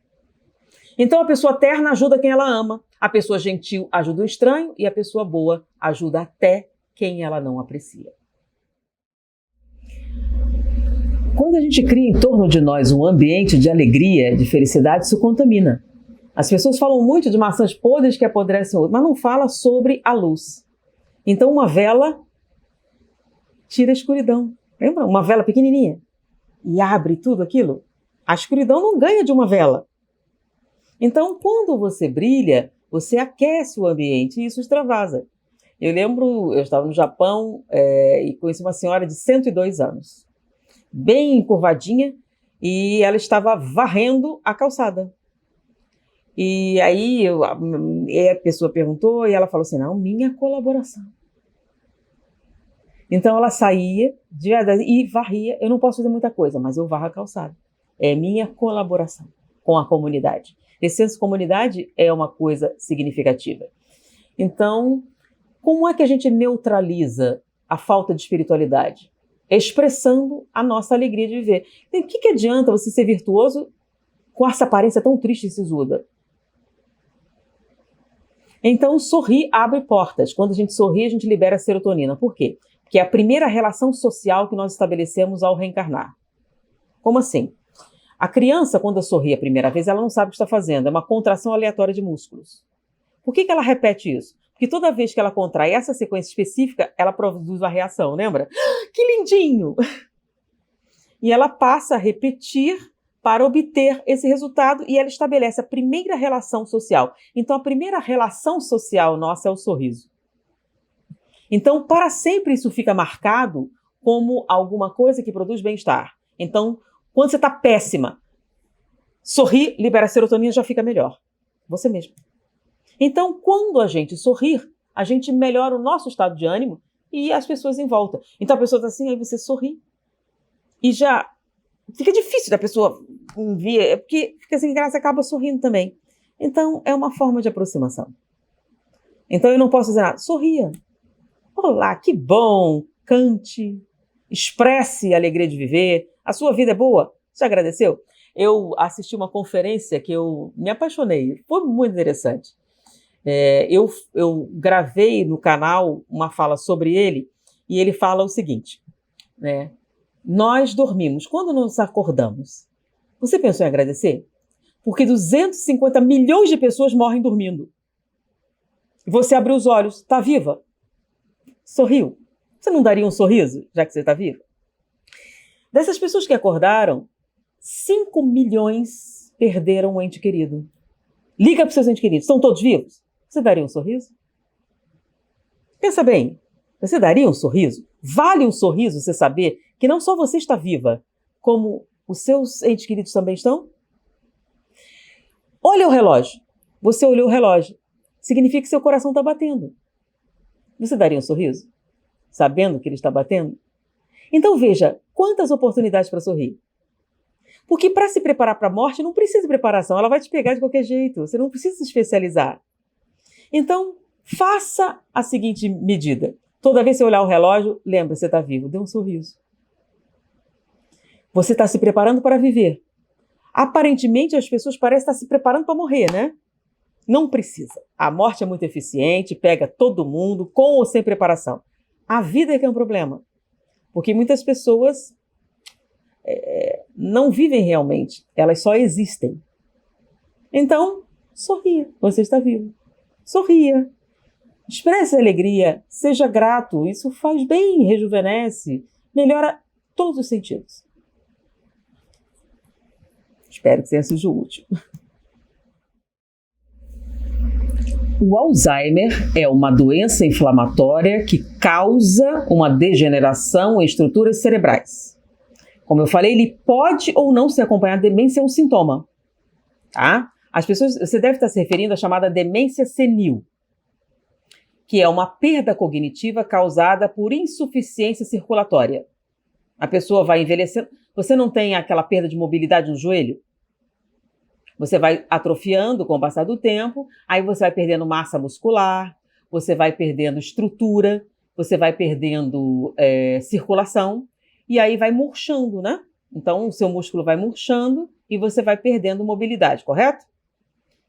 [SPEAKER 1] Então, a pessoa terna ajuda quem ela ama, a pessoa gentil ajuda o estranho e a pessoa boa ajuda até quem ela não aprecia. Quando a gente cria em torno de nós um ambiente de alegria, de felicidade, isso contamina. As pessoas falam muito de maçãs podres que apodrecem o outro, mas não fala sobre a luz. Então, uma vela tira a escuridão. Lembra? Uma vela pequenininha. E abre tudo aquilo. A escuridão não ganha de uma vela. Então, quando você brilha, você aquece o ambiente e isso extravasa. Eu lembro, eu estava no Japão e conheci uma senhora de 102 anos, bem encurvadinha, e ela estava varrendo a calçada. E aí a pessoa perguntou e ela falou assim, não, minha colaboração. Então ela saía e varria, eu não posso fazer muita coisa, mas eu varro a calçada. É minha colaboração com a comunidade. Esse senso de comunidade é uma coisa significativa. Então, como é que a gente neutraliza a falta de espiritualidade? Expressando a nossa alegria de viver. Então, o que adianta você ser virtuoso com essa aparência tão triste e sisuda? Então, sorrir abre portas. Quando a gente sorri, a gente libera serotonina. Por quê? Porque é a primeira relação social que nós estabelecemos ao reencarnar. Como assim? A criança, quando sorri a primeira vez, ela não sabe o que está fazendo. É uma contração aleatória de músculos. Por que ela repete isso? Porque toda vez que ela contrai essa sequência específica, ela produz uma reação, lembra? Que lindinho! E ela passa a repetir para obter esse resultado e ela estabelece a primeira relação social. Então, a primeira relação social nossa é o sorriso. Então, para sempre isso fica marcado como alguma coisa que produz bem-estar. Então, quando você está péssima, sorrir, libera serotonina, já fica melhor. Você mesmo. Então, quando a gente sorrir, a gente melhora o nosso estado de ânimo e as pessoas em volta. Então, a pessoa está assim, aí você sorri. E já fica difícil da pessoa vir, porque fica sem graça, acaba sorrindo também. Então, é uma forma de aproximação. Então, eu não posso dizer nada. Sorria. Olá, que bom. Cante. Expresse a alegria de viver. A sua vida é boa? Você agradeceu? Eu assisti uma conferência que eu me apaixonei. Foi muito interessante. Eu gravei no canal uma fala sobre ele e ele fala o seguinte, né? Nós dormimos. Quando nos acordamos, você pensou em agradecer? Porque 250 milhões de pessoas morrem dormindo. E você abriu os olhos, está viva? Sorriu. Você não daria um sorriso, já que você está viva? Dessas pessoas que acordaram, 5 milhões perderam um ente querido. Liga para os seus entes queridos. Estão todos vivos? Você daria um sorriso? Pensa bem. Você daria um sorriso? Vale um sorriso você saber que não só você está viva, como os seus entes queridos também estão? Olha o relógio. Você olhou o relógio. Significa que seu coração está batendo. Você daria um sorriso? Sabendo que ele está batendo? Então veja, quantas oportunidades para sorrir. Porque para se preparar para a morte não precisa de preparação, ela vai te pegar de qualquer jeito, você não precisa se especializar. Então, faça a seguinte medida. Toda vez que você olhar o relógio, lembra, você está vivo, dê um sorriso. Você está se preparando para viver. Aparentemente, as pessoas parecem estar se preparando para morrer, né? Não precisa. A morte é muito eficiente, pega todo mundo, com ou sem preparação. A vida é que é um problema. Porque muitas pessoas não vivem realmente, elas só existem. Então, sorria, você está vivo. Sorria, expresse alegria, seja grato, isso faz bem, rejuvenesce, melhora todos os sentidos. Espero que tenha sido útil. O Alzheimer é uma doença inflamatória que causa uma degeneração em estruturas cerebrais. Como eu falei, ele pode ou não ser acompanhado de demência, é um sintoma. Tá? As pessoas, você deve estar se referindo à chamada demência senil, que é uma perda cognitiva causada por insuficiência circulatória. A pessoa vai envelhecendo. Você não tem aquela perda de mobilidade no joelho? Você vai atrofiando com o passar do tempo, aí você vai perdendo massa muscular, você vai perdendo estrutura, você vai perdendo circulação, e aí vai murchando, né? Então, o seu músculo vai murchando e você vai perdendo mobilidade, correto?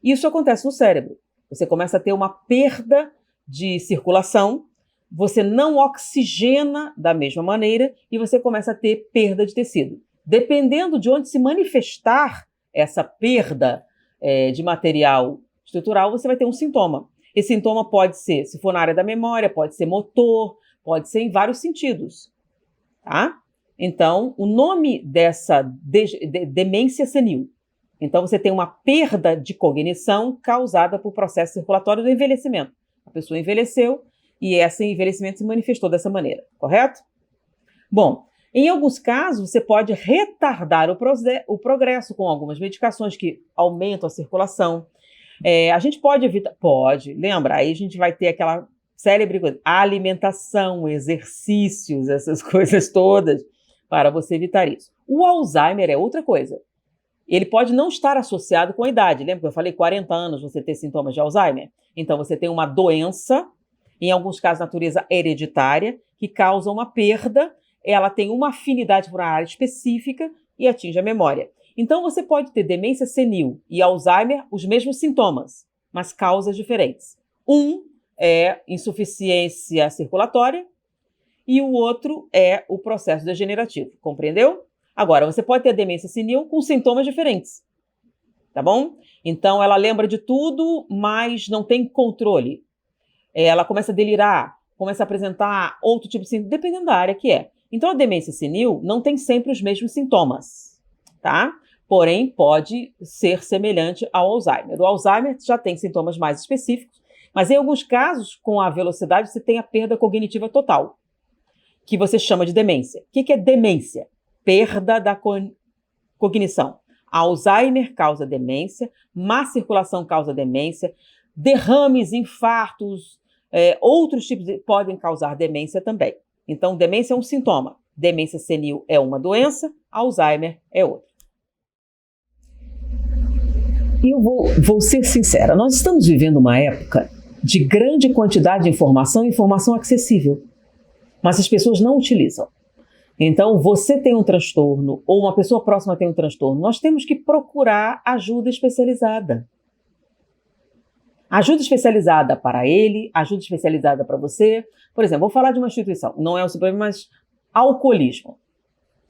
[SPEAKER 1] Isso acontece no cérebro. Você começa a ter uma perda de circulação, você não oxigena da mesma maneira e você começa a ter perda de tecido. Dependendo de onde se manifestar essa perda de material estrutural, você vai ter um sintoma. Esse sintoma pode ser, se for na área da memória, pode ser motor, pode ser em vários sentidos, tá? Então, o nome dessa demência senil. Então, você tem uma perda de cognição causada por processo circulatório do envelhecimento. A pessoa envelheceu e esse envelhecimento se manifestou dessa maneira, correto? Bom, em alguns casos, você pode retardar o progresso com algumas medicações que aumentam a circulação. A gente pode evitar... Pode, lembra? Aí a gente vai ter aquela célebre coisa, alimentação, exercícios, essas coisas todas, para você evitar isso. O Alzheimer é outra coisa. Ele pode não estar associado com a idade. Lembra que eu falei 40 anos você ter sintomas de Alzheimer? Então, você tem uma doença, em alguns casos, natureza hereditária, que causa uma perda. Ela tem uma afinidade por uma área específica e atinge a memória. Então, você pode ter demência senil e Alzheimer, os mesmos sintomas, mas causas diferentes. Um é insuficiência circulatória e o outro é o processo degenerativo. Compreendeu? Agora, você pode ter demência senil com sintomas diferentes, tá bom? Então, ela lembra de tudo, mas não tem controle. Ela começa a delirar, começa a apresentar outro tipo de sintoma, dependendo da área que é. Então, a demência senil não tem sempre os mesmos sintomas, tá? Porém, pode ser semelhante ao Alzheimer. O Alzheimer já tem sintomas mais específicos, mas em alguns casos, com a velocidade, você tem a perda cognitiva total, que você chama de demência. O que é demência? Perda da cognição. Alzheimer causa demência, má circulação causa demência, derrames, infartos, outros tipos podem causar demência também. Então, demência é um sintoma. Demência senil é uma doença, Alzheimer é outra. E eu vou ser sincera, nós estamos vivendo uma época de grande quantidade de informação e informação acessível, mas as pessoas não utilizam. Então, você tem um transtorno ou uma pessoa próxima tem um transtorno, nós temos que procurar ajuda especializada. Ajuda especializada para ele, ajuda especializada para você. Por exemplo, vou falar de uma instituição, não é o problema, mas alcoolismo.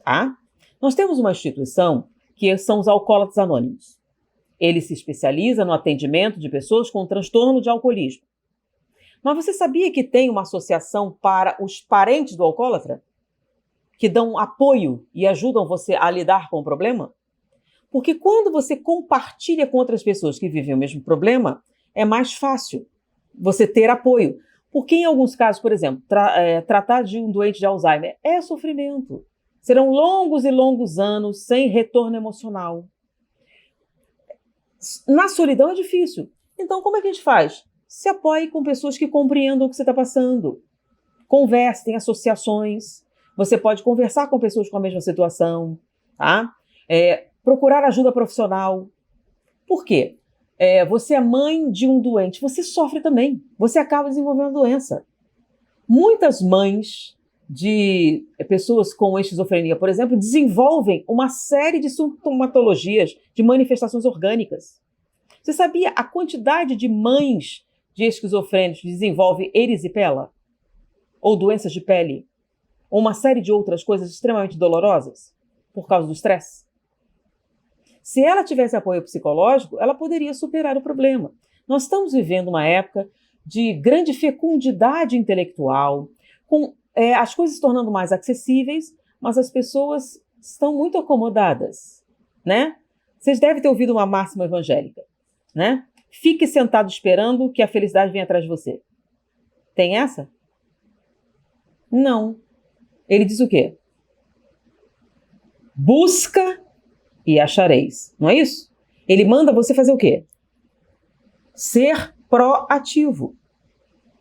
[SPEAKER 1] Tá? Nós temos uma instituição que são os Alcoólatras Anônimos. Ele se especializa no atendimento de pessoas com transtorno de alcoolismo. Mas você sabia que tem uma associação para os parentes do alcoólatra? Que dão apoio e ajudam você a lidar com o problema? Porque quando você compartilha com outras pessoas que vivem o mesmo problema, é mais fácil você ter apoio. Porque em alguns casos, por exemplo, tratar de um doente de Alzheimer é sofrimento. Serão longos e longos anos sem retorno emocional. Na solidão é difícil. Então, como é que a gente faz? Se apoie com pessoas que compreendam o que você está passando. Converse, tem associações. Você pode conversar com pessoas com a mesma situação, tá? Procurar ajuda profissional. Por quê? Você é mãe de um doente, você sofre também. Você acaba desenvolvendo a doença. Muitas mães de pessoas com esquizofrenia, por exemplo, desenvolvem uma série de sintomatologias, de manifestações orgânicas. Você sabia a quantidade de mães de esquizofrênicos que desenvolvem erisipela? Ou doenças de pele? Ou uma série de outras coisas extremamente dolorosas por causa do estresse? Se ela tivesse apoio psicológico, ela poderia superar o problema. Nós estamos vivendo uma época de grande fecundidade intelectual, com as coisas se tornando mais acessíveis, mas as pessoas estão muito acomodadas, né? Vocês devem ter ouvido uma máxima evangélica, né? Fique sentado esperando que a felicidade venha atrás de você. Tem essa? Não. Ele diz o quê? Busca e achareis. Não é isso? Ele manda você fazer o quê? Ser proativo.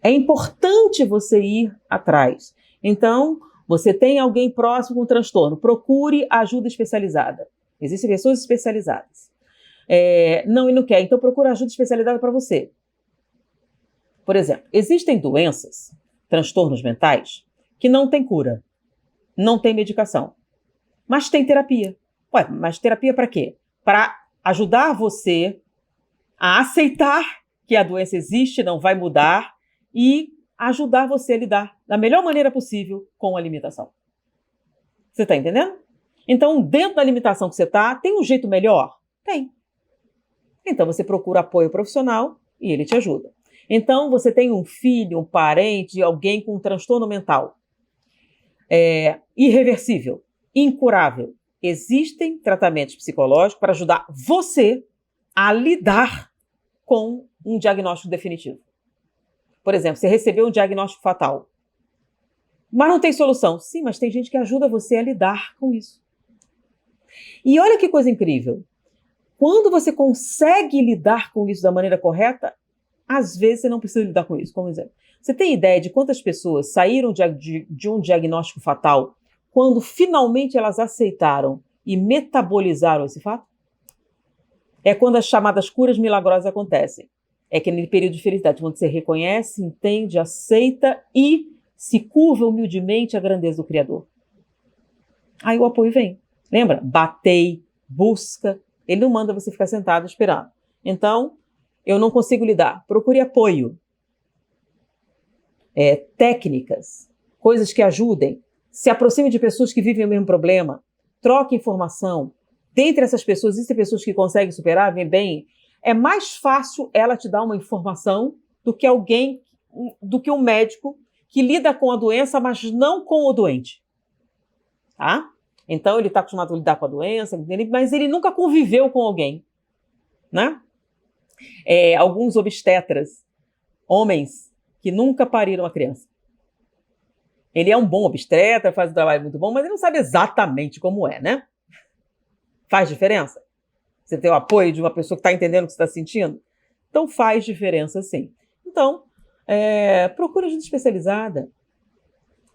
[SPEAKER 1] É importante você ir atrás. Então, você tem alguém próximo com transtorno, procure ajuda especializada. Existem pessoas especializadas. Não, e não quer, então procura ajuda especializada para você. Por exemplo, existem doenças, transtornos mentais, que não têm cura, não tem medicação, mas tem terapia. Ué, mas terapia para quê? Para ajudar você a aceitar que a doença existe, não vai mudar, e ajudar você a lidar da melhor maneira possível com a limitação. Você está entendendo? Então, dentro da limitação que você está, tem um jeito melhor? Tem. Então você procura apoio profissional e ele te ajuda. Então você tem um filho, um parente, alguém com um transtorno mental irreversível, incurável. Existem tratamentos psicológicos para ajudar você a lidar com um diagnóstico definitivo. Por exemplo, você recebeu um diagnóstico fatal, mas não tem solução. Sim, mas tem gente que ajuda você a lidar com isso. E olha que coisa incrível. Quando você consegue lidar com isso da maneira correta, às vezes você não precisa lidar com isso. Como exemplo, você tem ideia de quantas pessoas saíram de um diagnóstico fatal quando finalmente elas aceitaram e metabolizaram esse fato? É quando as chamadas curas milagrosas acontecem. É aquele período de felicidade, quando você reconhece, entende, aceita e se curva humildemente à grandeza do Criador. Aí o apoio vem. Lembra? Batei, busca. Ele não manda você ficar sentado esperando. Então, eu não consigo lidar. Procure apoio. Técnicas, coisas que ajudem. Se aproxime de pessoas que vivem o mesmo problema. Troque informação. Dentre essas pessoas, existem pessoas que conseguem superar, vem bem. É mais fácil ela te dar uma informação do que um médico que lida com a doença, mas não com o doente. Tá? Então, ele está acostumado a lidar com a doença, mas ele nunca conviveu com alguém. Né? Alguns obstetras, homens que nunca pariram uma criança. Ele é um bom obstetra, faz um trabalho muito bom, mas ele não sabe exatamente como é, né? Faz diferença? Você ter o apoio de uma pessoa que está entendendo o que você está sentindo? Então faz diferença, sim. Então, procure ajuda especializada.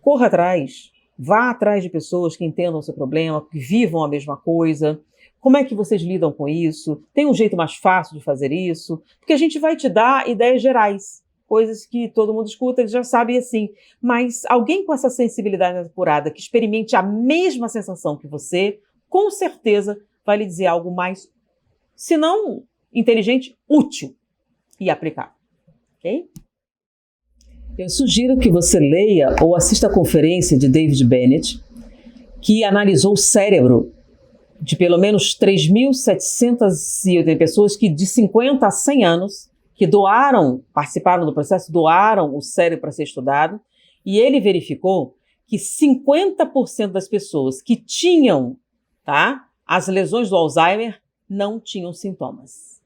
[SPEAKER 1] Corra atrás. Vá atrás de pessoas que entendam o seu problema, que vivam a mesma coisa. Como é que vocês lidam com isso? Tem um jeito mais fácil de fazer isso? Porque a gente vai te dar ideias gerais, coisas que todo mundo escuta e já sabe assim. Mas alguém com essa sensibilidade apurada, que experimente a mesma sensação que você, com certeza vai lhe dizer algo mais, se não inteligente, útil e aplicável. Ok? Eu sugiro que você leia ou assista a conferência de David Bennett, que analisou o cérebro de pelo menos 3.780 pessoas que de 50 a 100 anos, que participaram do processo, doaram o cérebro para ser estudado, e ele verificou que 50% das pessoas que tinham, as lesões do Alzheimer não tinham sintomas.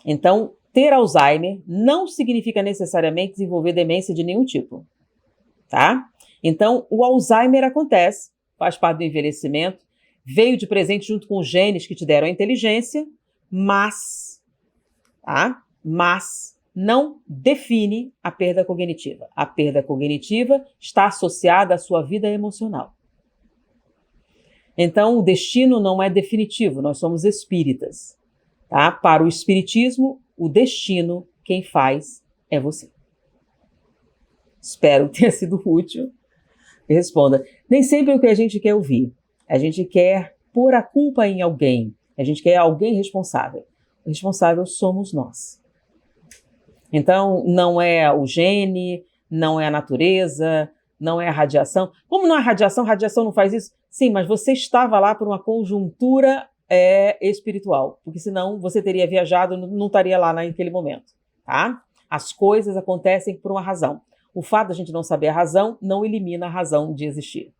[SPEAKER 1] Então, ter Alzheimer não significa necessariamente desenvolver demência de nenhum tipo, tá? Então, o Alzheimer acontece, faz parte do envelhecimento, veio de presente junto com os genes que te deram a inteligência, mas não define a perda cognitiva. A perda cognitiva está associada à sua vida emocional. Então, o destino não é definitivo, nós somos espíritas. Tá? Para o espiritismo, o destino, quem faz é você. Espero que tenha sido útil. E responda. Nem sempre é o que a gente quer ouvir. A gente quer pôr a culpa em alguém. A gente quer alguém responsável. O responsável somos nós. Então, não é o gene, não é a natureza, não é a radiação. Como não é radiação não faz isso? Sim, mas você estava lá por uma conjuntura espiritual, porque senão você teria viajado, não estaria lá naquele momento, tá? As coisas acontecem por uma razão. O fato de a gente não saber a razão não elimina a razão de existir.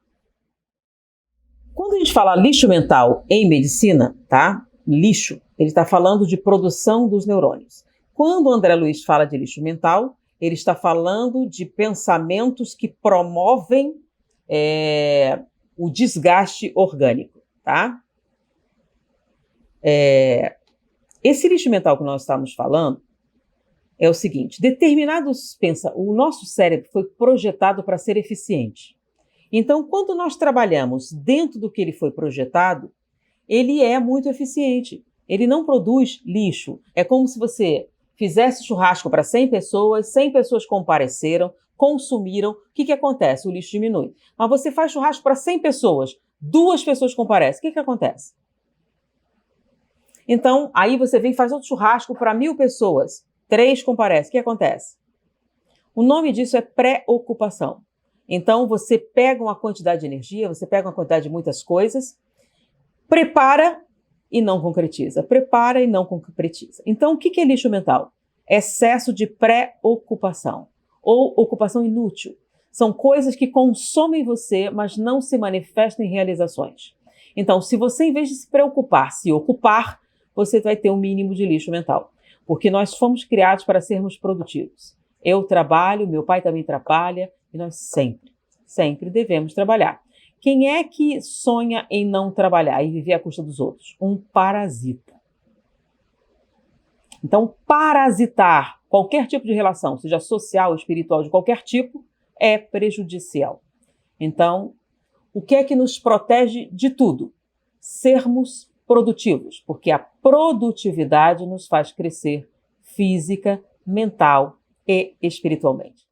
[SPEAKER 1] Quando a gente fala lixo mental em medicina, tá? Lixo, ele está falando de produção dos neurônios. Quando o André Luiz fala de lixo mental, ele está falando de pensamentos que promovem o desgaste orgânico, tá? Esse lixo mental que nós estamos falando é o seguinte: o nosso cérebro foi projetado para ser eficiente. Então, quando nós trabalhamos dentro do que ele foi projetado, ele é muito eficiente. Ele não produz lixo. É como se você fizesse churrasco para 100 pessoas compareceram, consumiram. O que acontece? O lixo diminui. Mas você faz churrasco para 100 pessoas, 2 pessoas comparecem. O que acontece? Então, aí você vem e faz outro churrasco para 1.000 pessoas, 3 comparecem. O que acontece? O nome disso é preocupação. Então, você pega uma quantidade de energia, você pega uma quantidade de muitas coisas, prepara e não concretiza. Prepara e não concretiza. Então, o que é lixo mental? Excesso de preocupação ou ocupação inútil. São coisas que consomem você, mas não se manifestam em realizações. Então, se você, em vez de se preocupar, se ocupar, você vai ter um mínimo de lixo mental. Porque nós fomos criados para sermos produtivos. Eu trabalho, meu pai também trabalha, e nós sempre devemos trabalhar. Quem é que sonha em não trabalhar e viver à custa dos outros? Um parasita. Então, parasitar qualquer tipo de relação, seja social, espiritual, de qualquer tipo, é prejudicial. Então, o que é que nos protege de tudo? Sermos produtivos, porque a produtividade nos faz crescer física, mental e espiritualmente.